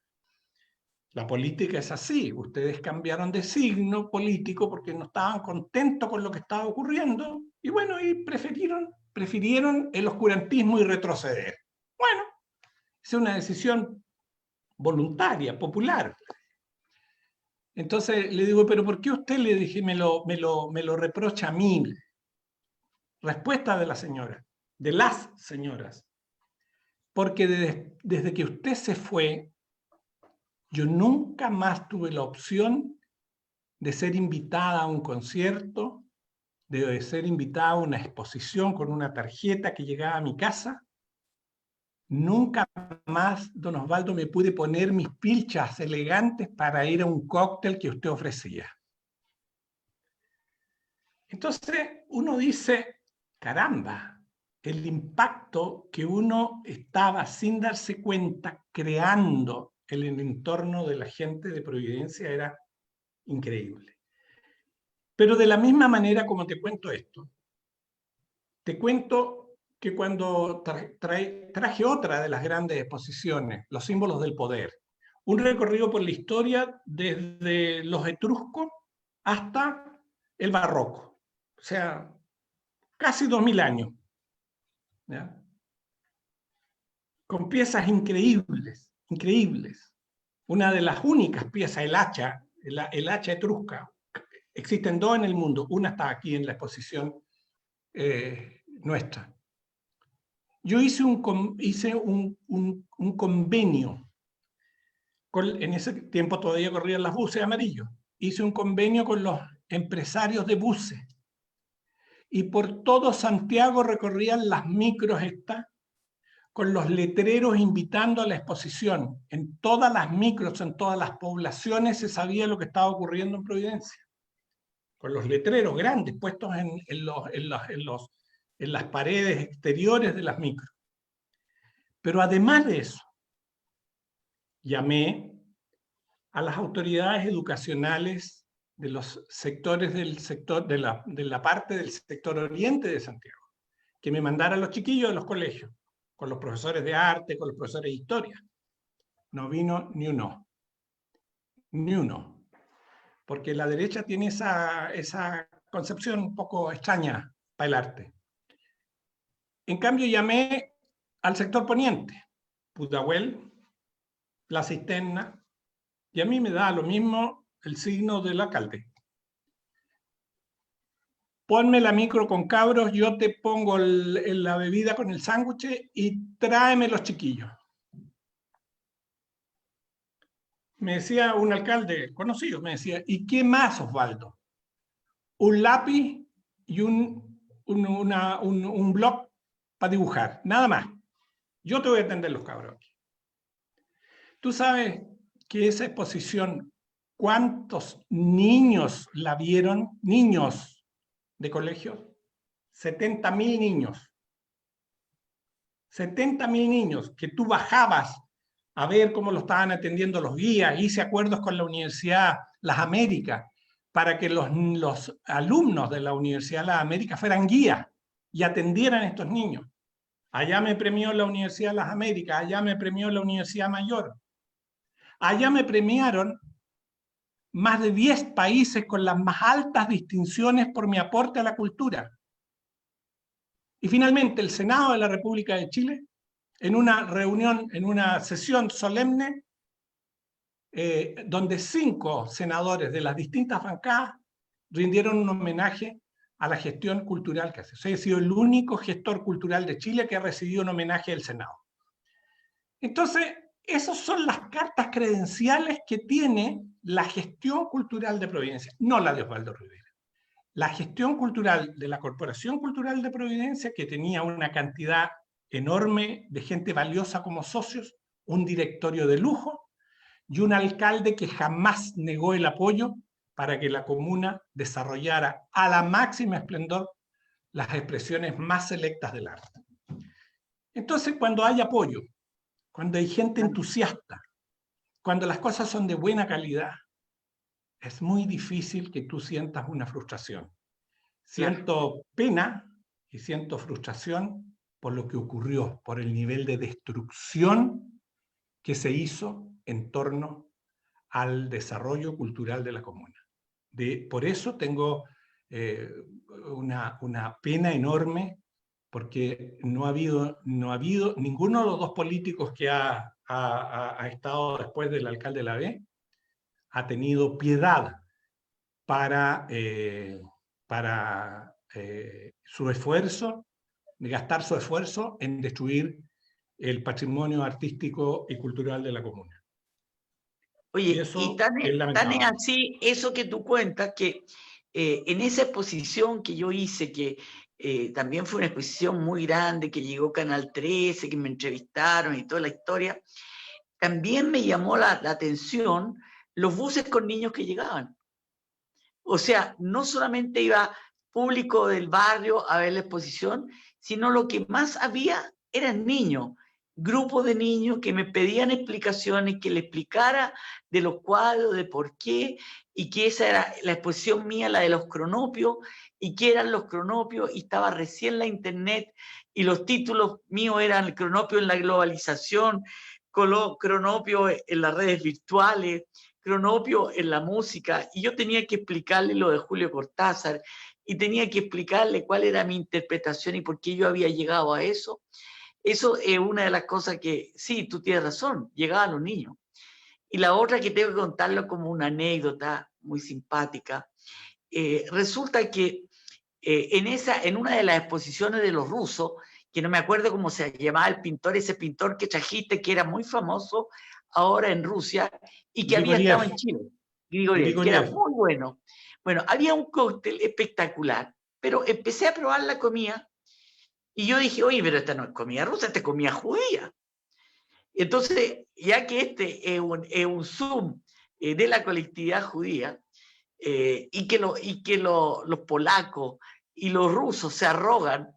La política es así, ustedes cambiaron de signo político porque no estaban contentos con lo que estaba ocurriendo, y bueno, y prefirieron el oscurantismo y retroceder. Bueno, es una decisión voluntaria, popular. Entonces le digo: pero ¿por qué usted, le dije, me lo reprocha a mí? Respuesta de la señora, de las señoras: porque desde que usted se fue, yo nunca más tuve la opción de ser invitada a un concierto, de ser invitada a una exposición con una tarjeta que llegaba a mi casa, Nunca más, don Osvaldo, me pude poner mis pilchas elegantes para ir a un cóctel que usted ofrecía. Entonces uno dice, caramba, el impacto que uno estaba sin darse cuenta creando en el entorno de la gente de Providencia era increíble. Pero de la misma manera como te cuento esto, te cuento que cuando traje otra de las grandes exposiciones, Los símbolos del poder, un recorrido por la historia desde los etruscos hasta el barroco, o sea, casi 2000 años, ¿ya? Con piezas increíbles, increíbles. Una de las únicas piezas, el hacha etrusca, existen dos en el mundo, una está aquí en la exposición nuestra. Yo hice un convenio, en ese tiempo todavía corrían las buses amarillos, hice un convenio con los empresarios de buses, y por todo Santiago recorrían las micros estas, con los letreros invitando a la exposición. En todas las micros, en todas las poblaciones se sabía lo que estaba ocurriendo en Providencia, con los letreros grandes puestos en las paredes exteriores de las micros. Pero además de eso, llamé a las autoridades educacionales de los sectores de la parte del sector oriente de Santiago, que me mandaran a los chiquillos de los colegios, con los profesores de arte, con los profesores de historia. No vino ni uno. Ni uno. Porque la derecha tiene esa concepción un poco extraña para el arte. En cambio, llamé al sector poniente, Pudahuel, La Cisterna, y a mí me da lo mismo el signo del alcalde. Ponme la micro con cabros, yo te pongo la bebida con el sándwich y tráeme los chiquillos. Me decía un alcalde conocido, me decía, ¿y qué más, Osvaldo? Un lápiz y un bloc para dibujar, nada más. Yo te voy a atender los cabros aquí. Tú sabes que esa exposición, ¿cuántos niños la vieron? Niños de colegio, 70.000 niños. 70.000 niños que tú bajabas a ver cómo lo estaban atendiendo los guías, hice acuerdos con la Universidad Las Américas para que los alumnos de la Universidad Las Américas fueran guías y atendieran a estos niños. Allá me premió la Universidad Las Américas, allá me premió la Universidad Mayor. Allá me premiaron más de 10 países con las más altas distinciones por mi aporte a la cultura. Y finalmente el Senado de la República de Chile, en una reunión, en una sesión solemne, donde 5 senadores de las distintas bancadas rindieron un homenaje a la gestión cultural que hace. O sea, he sido el único gestor cultural de Chile que ha recibido un homenaje del Senado. Entonces, esas son las cartas credenciales que tiene la gestión cultural de Providencia, no la de Osvaldo Rivera. La gestión cultural de la Corporación Cultural de Providencia, que tenía una cantidad enorme de gente valiosa como socios, un directorio de lujo y un alcalde que jamás negó el apoyo para que la comuna desarrollara a la máxima esplendor las expresiones más selectas del arte. Entonces, cuando hay apoyo, cuando hay gente entusiasta, cuando las cosas son de buena calidad, es muy difícil que tú sientas una frustración. Siento pena y siento frustración por lo que ocurrió, por el nivel de destrucción que se hizo en torno al desarrollo cultural de la comuna. Por eso tengo una pena enorme, porque no ha habido ninguno de los dos políticos que ha estado después del alcalde Lavé ha tenido piedad para su esfuerzo, de gastar su esfuerzo en destruir el patrimonio artístico y cultural de la comuna. Oye, y tan es así eso que tú cuentas, que en esa exposición que yo hice, que también fue una exposición muy grande, que llegó Canal 13, que me entrevistaron y toda la historia, también me llamó la atención los buses con niños que llegaban. O sea, no solamente iba público del barrio a ver la exposición, sino lo que más había eran niños, grupos de niños que me pedían explicaciones, que le explicara de los cuadros, de por qué, y que esa era la exposición mía, la de los cronopios, y qué eran los cronopios, y estaba recién la internet, y los títulos míos eran el cronopio en la globalización, cronopio en las redes virtuales, cronopio en la música, y yo tenía que explicarle lo de Julio Cortázar, y tenía que explicarle cuál era mi interpretación y por qué yo había llegado a eso. Eso es una de las cosas que, sí, tú tienes razón, llegaban los niños. Y la otra que tengo que contarlo como una anécdota muy simpática, resulta que en una de las exposiciones de los rusos, que no me acuerdo cómo se llamaba el pintor, ese pintor que trajiste, que era muy famoso ahora en Rusia y que había estado en Chile, Grigoriev, que era muy bueno. Bueno, había un cóctel espectacular, pero empecé a probar la comida y yo dije, oye, pero esta no es comida rusa, esta es comida judía. Entonces, ya que este es un Zoom de la colectividad judía, y que los polacos y los rusos se arrogan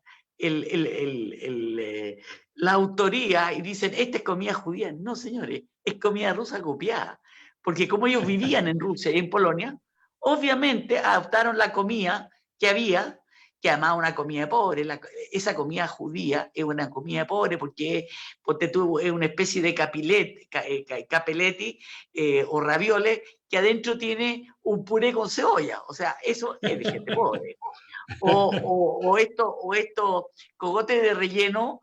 la autoría y dicen, esta es comida judía. No, señores, es comida rusa copiada. Porque como ellos vivían en Rusia y en Polonia, obviamente adoptaron la comida que había, que además una comida pobre. Esa comida judía es una comida pobre porque es una especie de capelletti o ravioles que adentro tiene un puré con cebolla. O sea, eso es de gente pobre. O esto cogote relleno,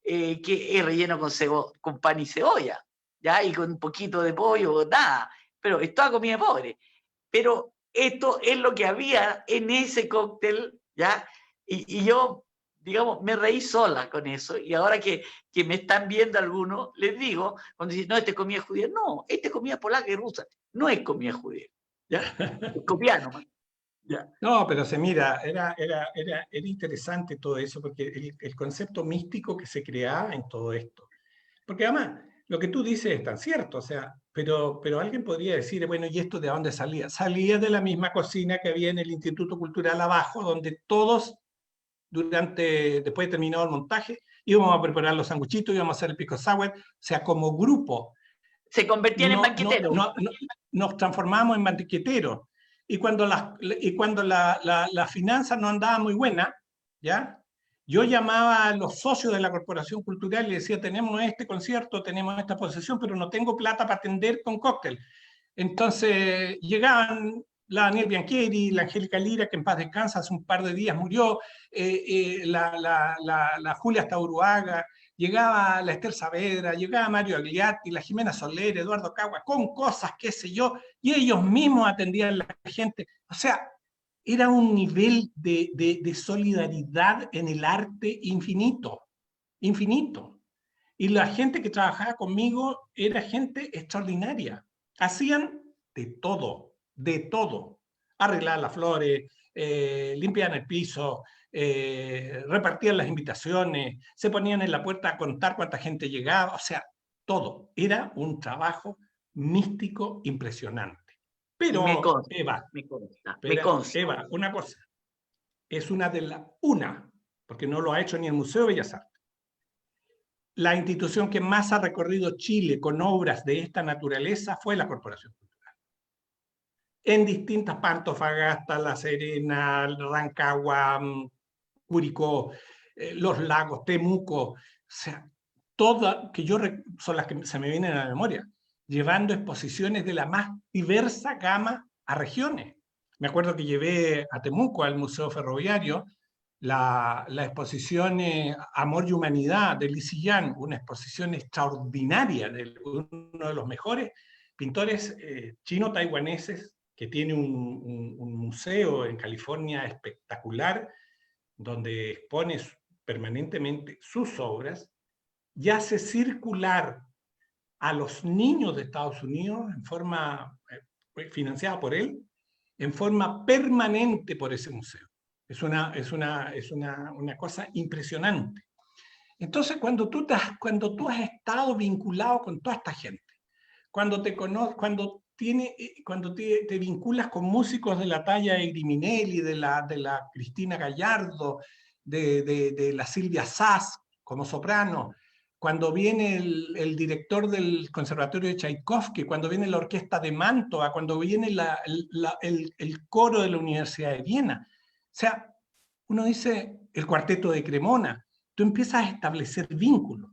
que es relleno con pan y cebolla, ¿ya? Y con un poquito de pollo, nada. Pero es toda comida pobre. Pero esto es lo que había en ese cóctel, ¿ya? Y yo, digamos, me reí sola con eso. Y ahora que me están viendo algunos, les digo, cuando dicen, no, esta es comida judía. No, esta es comida polaca y rusa. No es comida judía, ¿ya? Es comida nomás. Ya. No, pero se mira, era interesante todo eso, porque el concepto místico que se creaba en todo esto. Porque además, lo que tú dices es tan cierto, o sea, pero alguien podría decir, bueno, ¿y esto de dónde salía? Salía de la misma cocina que había en el Instituto Cultural abajo, donde todos, después de terminado el montaje, íbamos a preparar los sanguchitos, íbamos a hacer el pico sour, o sea, como grupo. Se convertían en banqueteros. Nos transformamos en banqueteros. Y cuando la finanza no andaba muy buena, ¿ya? Yo llamaba a los socios de la Corporación Cultural y les decía, tenemos este concierto, tenemos esta posesión, pero no tengo plata para atender con cóctel. Entonces llegaban la Daniel Biancheri, la Angélica Lira, que en paz descansa, hace un par de días murió, la Julia Stauruaga, llegaba la Esther Saavedra, llegaba Mario Agliatti, la Jimena Soler, Eduardo Cagua, con cosas, qué sé yo, y ellos mismos atendían a la gente. O sea, era un nivel de solidaridad en el arte infinito, infinito. Y la gente que trabajaba conmigo era gente extraordinaria. Hacían de todo, de todo. Arreglaban las flores, limpiaban el piso, repartían las invitaciones, se ponían en la puerta a contar cuánta gente llegaba, o sea, todo. Era un trabajo místico impresionante. Pero, Eva, Eva, una cosa, es porque no lo ha hecho ni el Museo de Bellas Artes. La institución que más ha recorrido Chile con obras de esta naturaleza fue la Corporación Cultural. En distintas partes, Antofagasta, La Serena, Rancagua, Curicó, Los Lagos, Temuco, o sea, todas, son las que se me vienen a la memoria, llevando exposiciones de la más diversa gama a regiones. Me acuerdo que llevé a Temuco, al Museo Ferroviario, la exposición Amor y Humanidad de Li Ziyan, una exposición extraordinaria de uno de los mejores pintores chino-taiwaneses, que tiene un museo en California espectacular, donde expone permanentemente sus obras, y hace circular a los niños de Estados Unidos en forma financiada por él, en forma permanente por ese museo. Es una cosa impresionante. Entonces, cuando tú has estado vinculado con toda esta gente, cuando te vinculas con músicos de la talla de Griminelli, de la Cristina Gallardo, de la Silvia Sass como soprano, cuando viene el director del Conservatorio de Tchaikovsky, cuando viene la orquesta de Mantova, cuando viene el coro de la Universidad de Viena. O sea, uno dice el cuarteto de Cremona, tú empiezas a establecer vínculos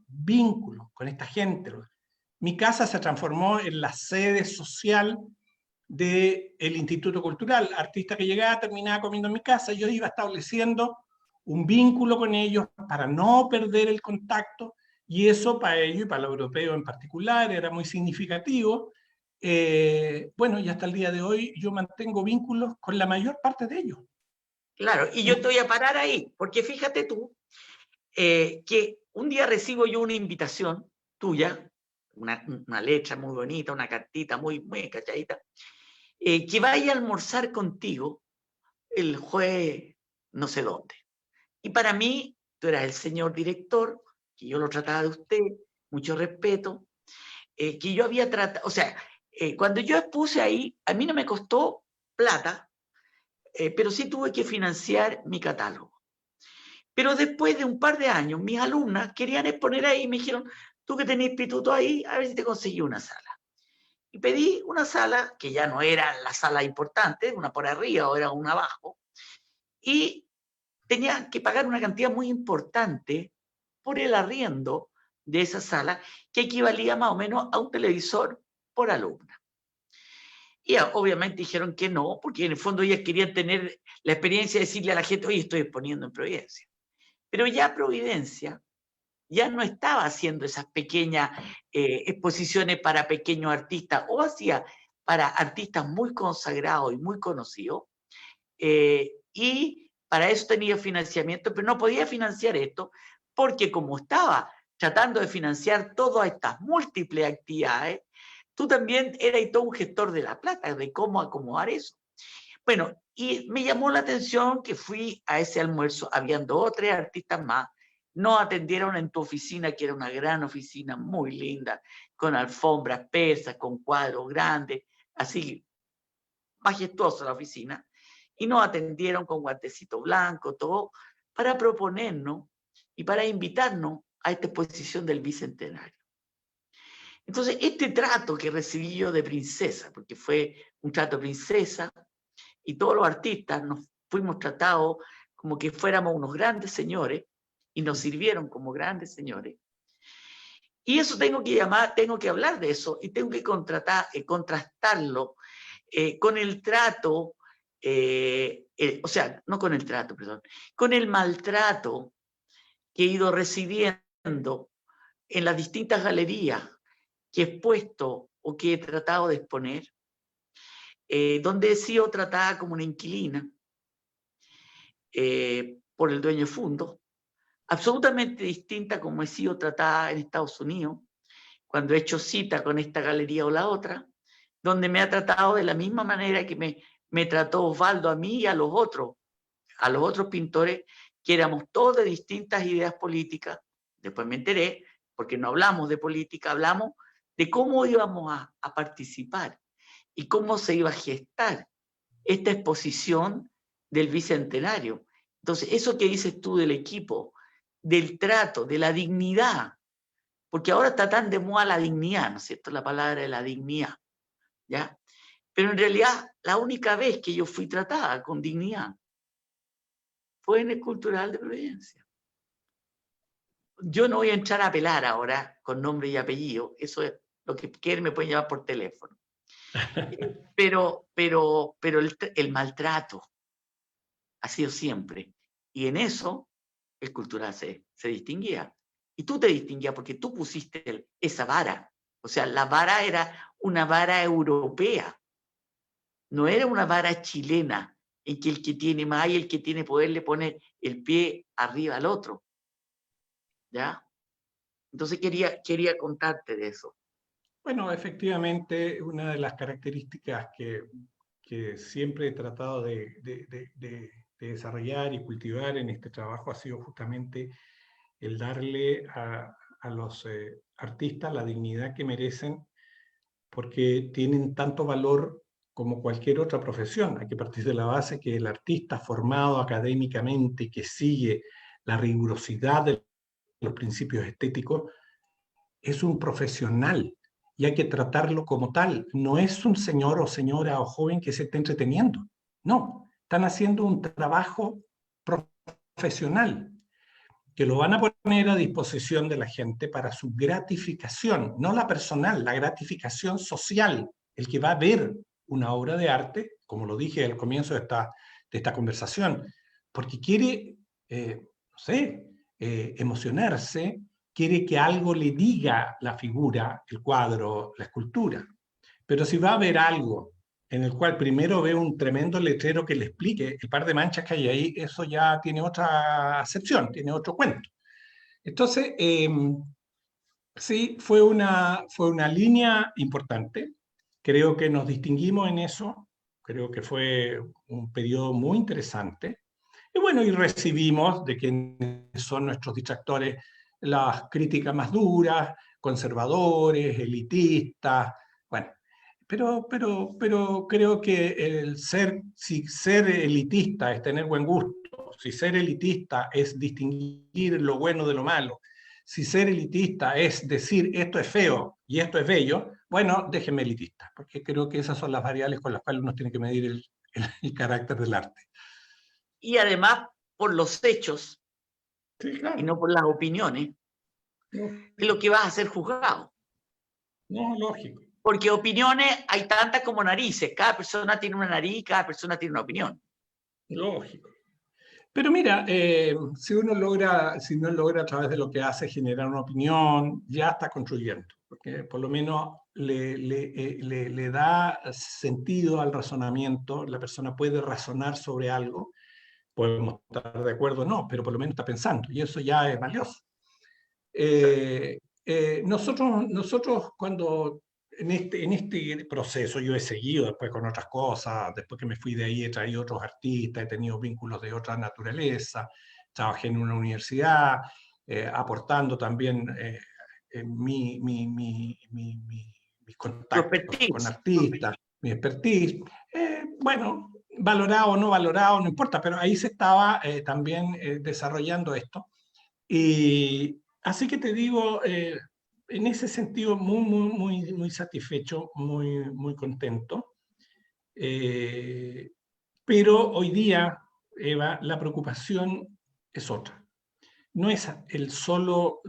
con esta gente. Mi casa se transformó en la sede social del Instituto Cultural. Artista que llegaba, terminaba comiendo en mi casa, yo iba estableciendo un vínculo con ellos para no perder el contacto, y eso para ellos y para los europeos en particular era muy significativo. Bueno, y hasta el día de hoy yo mantengo vínculos con la mayor parte de ellos. Claro, y yo te voy a parar ahí, porque fíjate tú que un día recibo yo una invitación tuya, una letra muy bonita, una cartita muy, muy cachadita, que vaya a almorzar contigo el jueves no sé dónde. Y para mí, tú eras el señor director, que yo lo trataba de usted, mucho respeto, que yo había tratado, o sea, cuando yo expuse ahí, a mí no me costó plata, pero sí tuve que financiar mi catálogo. Pero después de un par de años, mis alumnas querían exponer ahí y me dijeron, tú que tenés pituto ahí, a ver si te conseguí una sala. Y pedí una sala, que ya no era la sala importante, una por arriba o era una abajo, y tenía que pagar una cantidad muy importante por el arriendo de esa sala, que equivalía más o menos a un televisor por alumna. Y obviamente dijeron que no, porque en el fondo ellas querían tener la experiencia de decirle a la gente, oye, estoy exponiendo en Providencia. Pero ya Providencia ya no estaba haciendo esas pequeñas exposiciones para pequeños artistas, o hacía para artistas muy consagrados y muy conocidos, y para eso tenía financiamiento, pero no podía financiar esto, porque como estaba tratando de financiar todas estas múltiples actividades, tú también eras todo un gestor de la plata, de cómo acomodar eso. Bueno, y me llamó la atención que fui a ese almuerzo, habían 2 o 3 artistas más, nos atendieron en tu oficina, que era una gran oficina, muy linda, con alfombras persas, con cuadros grandes, así, majestuosa la oficina, y nos atendieron con guantecito blanco, todo, para proponernos y para invitarnos a esta exposición del Bicentenario. Entonces, este trato que recibí yo de princesa, porque fue un trato de princesa, y todos los artistas nos fuimos tratados como que fuéramos unos grandes señores, y nos sirvieron como grandes señores. Y eso tengo que hablar de eso, y tengo que contrastarlo con el trato, o sea, no con el trato, perdón, con el maltrato que he ido recibiendo en las distintas galerías que he expuesto o que he tratado de exponer, donde he sido tratada como una inquilina por el dueño de fondo, absolutamente distinta como he sido tratada en Estados Unidos, cuando he hecho cita con esta galería o la otra, donde me ha tratado de la misma manera que me trató Osvaldo a mí y a los otros pintores, que éramos todos de distintas ideas políticas. Después me enteré, porque no hablamos de política, hablamos de cómo íbamos a participar y cómo se iba a gestar esta exposición del Bicentenario. Entonces, eso que dices tú del equipo, del trato, de la dignidad, porque ahora está tan de moda la dignidad, ¿no es cierto? La palabra de la dignidad, ¿ya? Pero en realidad, la única vez que yo fui tratada con dignidad fue en el Cultural de Providencia. Yo no voy a entrar a apelar ahora con nombre y apellido, eso es lo que quieren, me pueden llamar por teléfono. Pero el maltrato ha sido siempre. Y en eso el Cultural se distinguía. Y tú te distinguías porque tú pusiste esa vara. O sea, la vara era una vara europea. No era una vara chilena en que el que tiene más y el que tiene poder le pone el pie arriba al otro. ¿Ya? Entonces quería contarte de eso. Bueno, efectivamente, una de las características que que siempre he tratado de desarrollar y cultivar en este trabajo ha sido justamente el darle a los artistas la dignidad que merecen, porque tienen tanto valor como cualquier otra profesión. Hay que partir de la base que el artista formado académicamente, que sigue la rigurosidad de los principios estéticos, es un profesional y hay que tratarlo como tal. No es un señor o señora o joven que se esté entreteniendo. No, están haciendo un trabajo profesional que lo van a poner a disposición de la gente para su gratificación, no la personal, la gratificación social. El que va a ver una obra de arte, como lo dije al comienzo de esta conversación, porque quiere, no sé, emocionarse, quiere que algo le diga la figura, el cuadro, la escultura. Pero si va a ver algo en el cual primero ve un tremendo letrero que le explique el par de manchas que hay ahí, eso ya tiene otra acepción, tiene otro cuento. Entonces, sí, fue una línea importante. Creo que nos distinguimos en eso. Creo que fue un periodo muy interesante. Y bueno, y recibimos de quienes son nuestros distractores las críticas más duras, conservadores, elitistas. Bueno, pero creo que si ser elitista es tener buen gusto, si ser elitista es distinguir lo bueno de lo malo, si ser elitista es decir esto es feo y esto es bello, bueno, déjenme elitista, porque creo que esas son las variables con las cuales uno tiene que medir el carácter del arte. Y además, por los hechos, Sí, claro. y no por las opiniones, es lo que vas a ser juzgado. No, lógico. Porque opiniones hay tantas como narices. Cada persona tiene una nariz, cada persona tiene una opinión. Lógico. Pero mira, si no logra a través de lo que hace generar una opinión, ya está construyendo, porque por lo menos le da sentido al razonamiento, la persona puede razonar sobre algo, podemos estar de acuerdo o no, pero por lo menos está pensando, y eso ya es valioso. Nosotros cuando en este proceso yo he seguido después con otras cosas, después que me fui de ahí he traído otros artistas, he tenido vínculos de otra naturaleza, trabajé en una universidad, aportando también mis contactos con artistas, mi expertise. Bueno, valorado o no valorado, no importa, pero ahí se estaba también desarrollando esto. Y así que te digo, en ese sentido, muy satisfecho, muy contento. Pero hoy día, Eva, la preocupación es otra. No es el solo,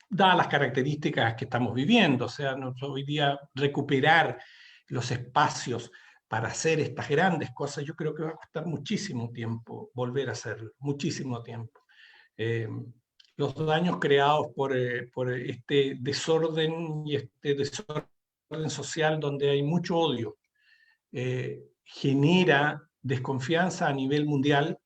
dadas las características que estamos viviendo, o sea, hoy día recuperar los espacios para hacer estas grandes cosas, yo creo que va a costar muchísimo tiempo volver a hacerlo, muchísimo tiempo. Los daños creados por este desorden y este desorden social donde hay mucho odio, genera desconfianza a nivel mundial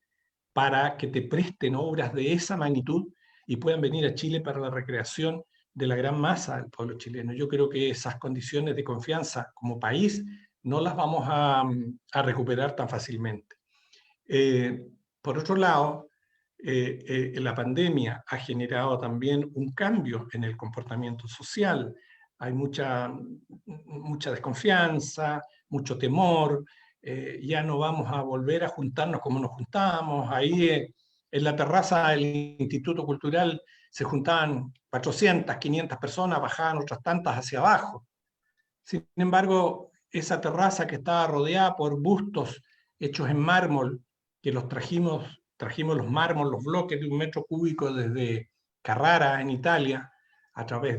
para que te presten obras de esa magnitud y puedan venir a Chile para la recreación de la gran masa del pueblo chileno. Yo creo que esas condiciones de confianza como país no las vamos a recuperar tan fácilmente. Por otro lado, la pandemia ha generado también un cambio en el comportamiento social. Hay mucha desconfianza, mucho temor, ya no vamos a volver a juntarnos como nos juntábamos. Ahí en la terraza del Instituto Cultural se juntaban 400, 500 personas, bajaban otras tantas hacia abajo. Sin embargo, esa terraza que estaba rodeada por bustos hechos en mármol, que los trajimos los mármol, los bloques de 1 metro cúbico desde Carrara, en Italia, a través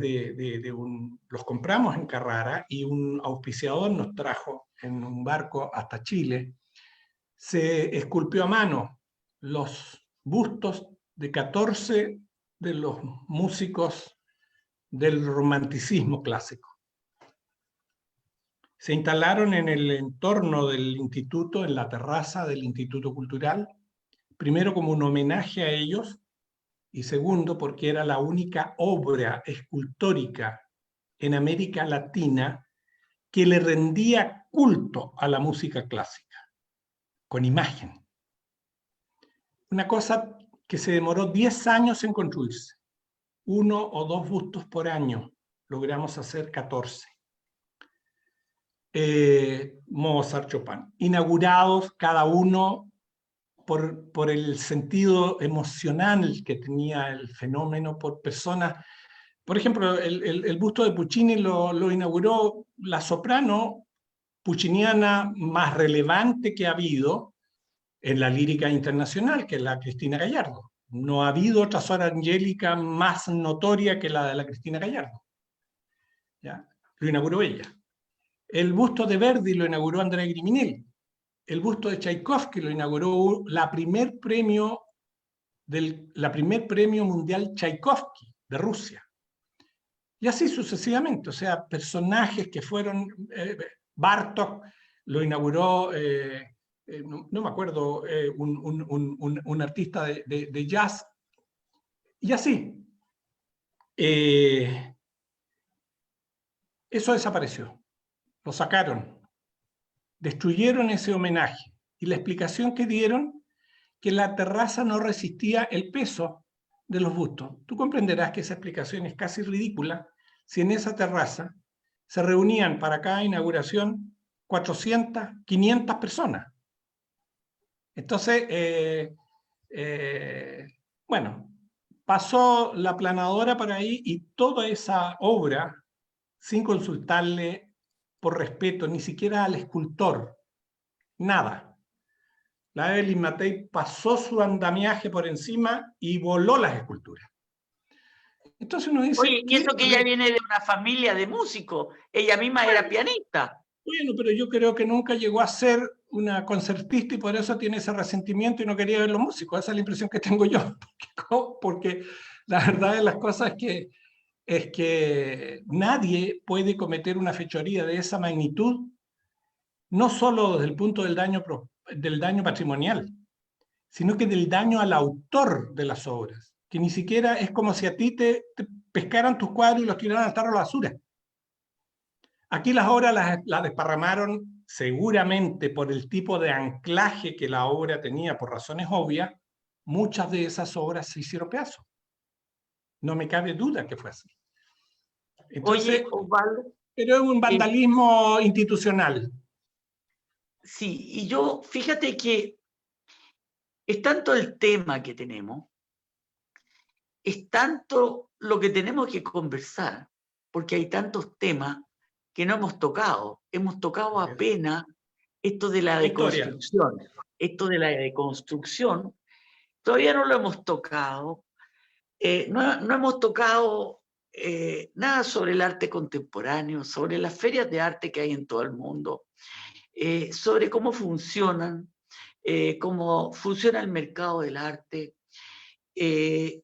los compramos en Carrara y un auspiciador nos trajo en un barco hasta Chile. Se esculpió a mano los bustos de 14 de los músicos del romanticismo clásico. Se instalaron en el entorno del instituto, en la terraza del Instituto Cultural, primero como un homenaje a ellos, y segundo porque era la única obra escultórica en América Latina que le rendía culto a la música clásica, con imagen. Una cosa que se demoró 10 años en construirse. 1 o 2 bustos por año. Logramos hacer 14. Mozart, Chopin. Inaugurados cada uno por el sentido emocional que tenía el fenómeno, por personas. Por ejemplo, el busto de Puccini lo inauguró la soprano pucciniana más relevante que ha habido en la lírica internacional, que es la Cristina Gallardo. No ha habido otra Sor Angélica más notoria que la de la Cristina Gallardo. ¿Ya? Lo inauguró ella. El busto de Verdi lo inauguró Andrea Griminelli. El busto de Tchaikovsky lo inauguró la primer premio mundial Tchaikovsky de Rusia. Y así sucesivamente, o sea, personajes que fueron, Bartók lo inauguró, no me acuerdo, un artista de jazz, y así. Eso desapareció, lo sacaron, destruyeron ese homenaje, y la explicación que dieron, que la terraza no resistía el peso de los bustos. Tú comprenderás que esa explicación es casi ridícula si en esa terraza se reunían para cada inauguración 400, 500 personas. Entonces, bueno, pasó la planadora por ahí y toda esa obra, sin consultarle por respeto ni siquiera al escultor, nada. La Evelyn Matei pasó su andamiaje por encima y voló las esculturas. Entonces uno dice... Oye, y eso que ella viene de una familia de músicos, ella misma era pianista. Bueno, pero yo creo que nunca llegó a ser una concertista y por eso tiene ese resentimiento y no quería ver los músicos. Esa es la impresión que tengo yo. Porque la verdad de las cosas es que nadie puede cometer una fechoría de esa magnitud, no solo desde el punto del daño patrimonial, sino que del daño al autor de las obras, que ni siquiera es como si a ti te pescaran tus cuadros y los tiraran al tarro a la basura. Aquí las obras las desparramaron seguramente por el tipo de anclaje que la obra tenía por razones obvias. Muchas de esas obras se hicieron pedazos. No me cabe duda que fue así. Entonces, oye, Osvaldo, pero es un vandalismo institucional. Sí, y yo, fíjate que es tanto el tema que tenemos, es tanto lo que tenemos que conversar, porque hay tantos temas que no hemos tocado. Hemos tocado apenas esto de la deconstrucción. Esto de la deconstrucción, todavía no lo hemos tocado. No hemos tocado nada sobre el arte contemporáneo, sobre las ferias de arte que hay en todo el mundo, sobre cómo funcionan, cómo funciona el mercado del arte. Y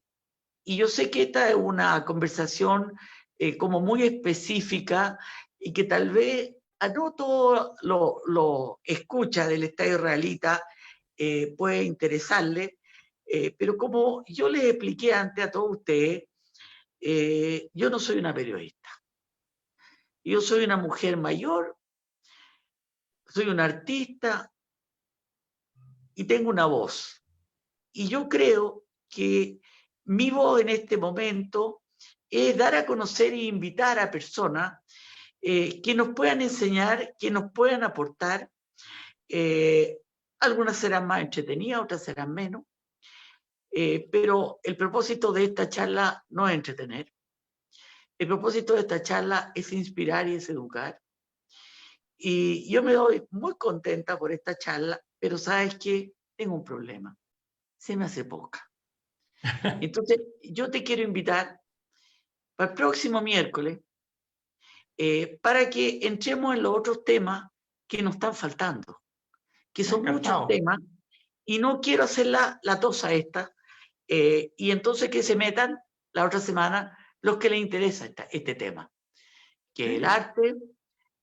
yo sé que esta es una conversación como muy específica y que tal vez a no todo lo escucha del Estado israelita puede interesarle, pero como yo les expliqué antes a todos ustedes, yo no soy una periodista. Yo soy una mujer mayor, soy una artista y tengo una voz. Y yo creo que mi voz en este momento es dar a conocer e invitar a personas que nos puedan enseñar, que nos puedan aportar. Algunas serán más entretenidas, otras serán menos. Pero el propósito de esta charla no es entretener. El propósito de esta charla es inspirar y es educar. Y yo me doy muy contenta por esta charla, pero ¿sabes qué? Tengo un problema. Se me hace poca. Entonces, yo te quiero invitar para el próximo miércoles para que entremos en los otros temas que nos están faltando, que son muchos temas, y no quiero hacer la tosa esta, y entonces que se metan la otra semana los que les interesa este tema, que el arte,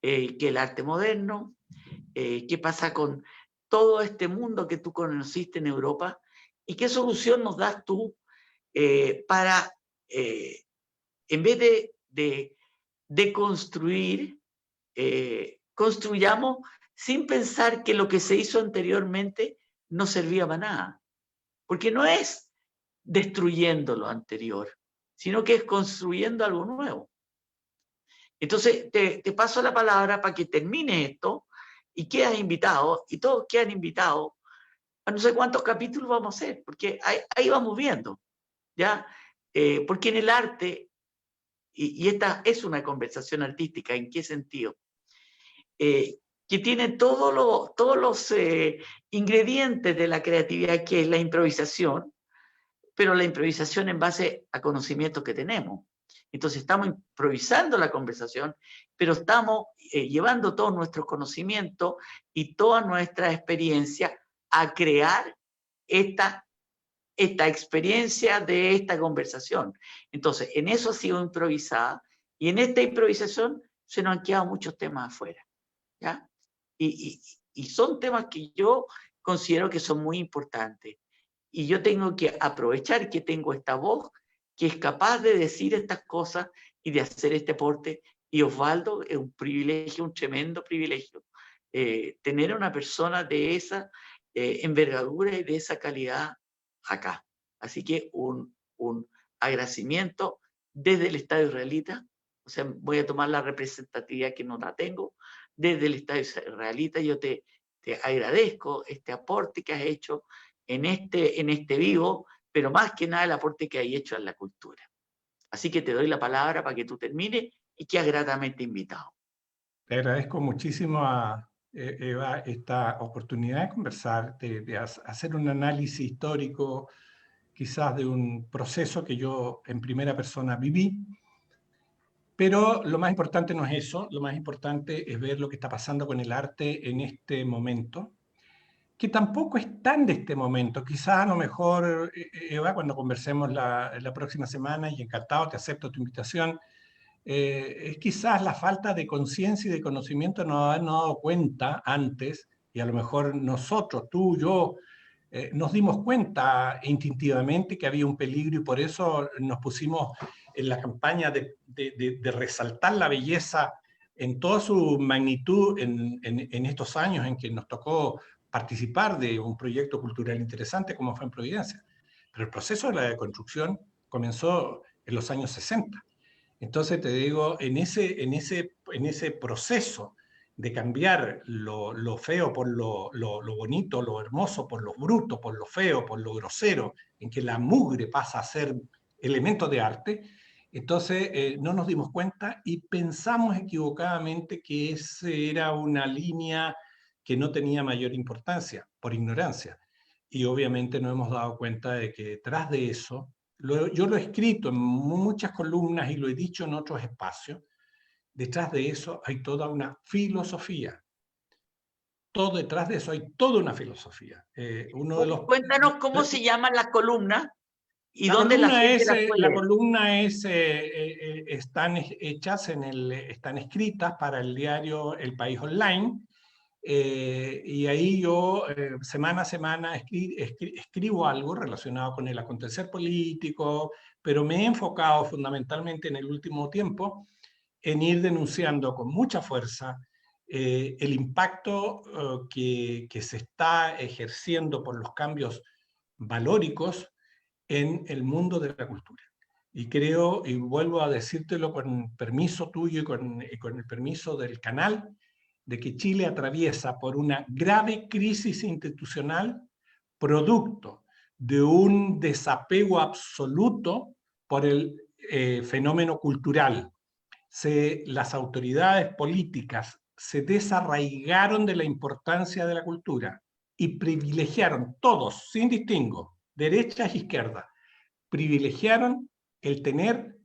que el arte moderno, qué pasa con todo este mundo que tú conociste en Europa, y qué solución nos das tú para, en vez de construir, construyamos sin pensar que lo que se hizo anteriormente no servía para nada. Porque no es destruyendo lo anterior, sino que es construyendo algo nuevo. Entonces, te paso la palabra para que termine esto y quedas invitado, y todos quedan invitados a no sé cuántos capítulos vamos a hacer, porque ahí vamos viendo, ¿ya? Porque en el arte, y esta es una conversación artística, ¿en qué sentido? Que tiene todos los ingredientes de la creatividad, que es la improvisación, pero la improvisación en base a conocimientos que tenemos. Entonces estamos improvisando la conversación, pero estamos llevando todos nuestros conocimientos y toda nuestra experiencia a crear esta experiencia de esta conversación. Entonces, en eso ha sido improvisada, y en esta improvisación se nos han quedado muchos temas afuera, ¿ya? Y son temas que yo considero que son muy importantes. Y yo tengo que aprovechar que tengo esta voz que es capaz de decir estas cosas y de hacer este aporte. Y Osvaldo, es un privilegio, un tremendo privilegio, tener a una persona de esa envergadura y de esa calidad acá. Así que un agradecimiento desde el Estado israelita. O sea, voy a tomar la representatividad que no la tengo. Desde el Estado israelita yo te agradezco este aporte que has hecho en este vivo, pero más que nada el aporte que has hecho en la cultura. Así que te doy la palabra para que tú termines y quedas gratamente invitado. Te agradezco muchísimo, Eva, esta oportunidad de conversar, de hacer un análisis histórico, quizás de un proceso que yo en primera persona viví. Pero lo más importante no es eso, lo más importante es ver lo que está pasando con el arte en este momento, que tampoco es tan de este momento. Quizás a lo mejor, Eva, cuando conversemos la próxima semana, y encantado, te acepto tu invitación, es quizás la falta de conciencia y de conocimiento no habernos dado cuenta antes, y a lo mejor nosotros, tú, yo, nos dimos cuenta instintivamente que había un peligro, y por eso nos pusimos en la campaña de resaltar la belleza en toda su magnitud en estos años en que nos tocó participar de un proyecto cultural interesante como fue en Providencia. Pero el proceso de la deconstrucción comenzó en los años 60. Entonces te digo, en ese proceso de cambiar lo feo por lo bonito, lo hermoso por lo bruto, por lo feo, por lo grosero, en que la mugre pasa a ser elemento de arte, entonces no nos dimos cuenta y pensamos equivocadamente que esa era una línea que no tenía mayor importancia, por ignorancia. Y obviamente no hemos dado cuenta de que detrás de eso, yo lo he escrito en muchas columnas y lo he dicho en otros espacios, detrás de eso hay toda una filosofía. Todo detrás de eso hay toda una filosofía. Cuéntanos cómo se llaman las columnas y dónde la gente las puede La leer. columna están hechas están escritas para el diario El País Online, y ahí yo semana a semana escribo algo relacionado con el acontecer político, pero me he enfocado fundamentalmente en el último tiempo en ir denunciando con mucha fuerza el impacto que se está ejerciendo por los cambios valóricos en el mundo de la cultura. Y creo, y vuelvo a decírtelo con permiso tuyo y con el permiso del canal, de que Chile atraviesa por una grave crisis institucional producto de un desapego absoluto por el fenómeno cultural. Las autoridades políticas se desarraigaron de la importancia de la cultura y privilegiaron todos, sin distingo, derechas e izquierdas, privilegiaron el tener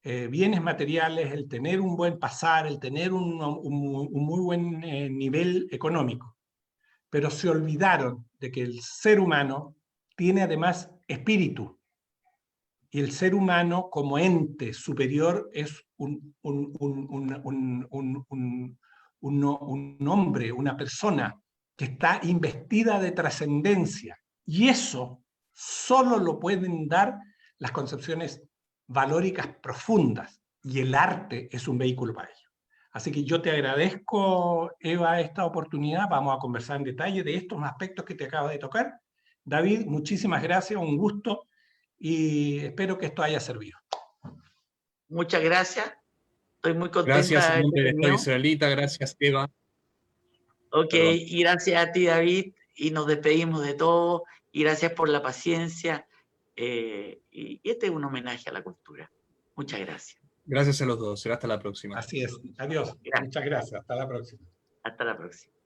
bienes materiales, el tener un buen pasar, el tener un muy buen nivel económico. Pero se olvidaron de que el ser humano tiene además espíritu. Y el ser humano como ente superior es un hombre, una persona que está investida de trascendencia. Y eso solo lo pueden dar las concepciones valóricas profundas, y el arte es un vehículo para ello. Así que yo te agradezco, Eva, esta oportunidad. Vamos a conversar en detalle de estos aspectos que te acabo de tocar. David, muchísimas gracias, un gusto, y espero que esto haya servido. Muchas gracias. Estoy muy contenta. Gracias en nombre del Estado venido. israelita, gracias Eva. Ok, Perdón. y gracias a ti, David, y nos despedimos de todo, y gracias por la paciencia, y este es un homenaje a la cultura. Muchas gracias. Gracias a los dos, será hasta la próxima. Así es, adiós, Gracias. muchas gracias, hasta la próxima. Hasta la próxima.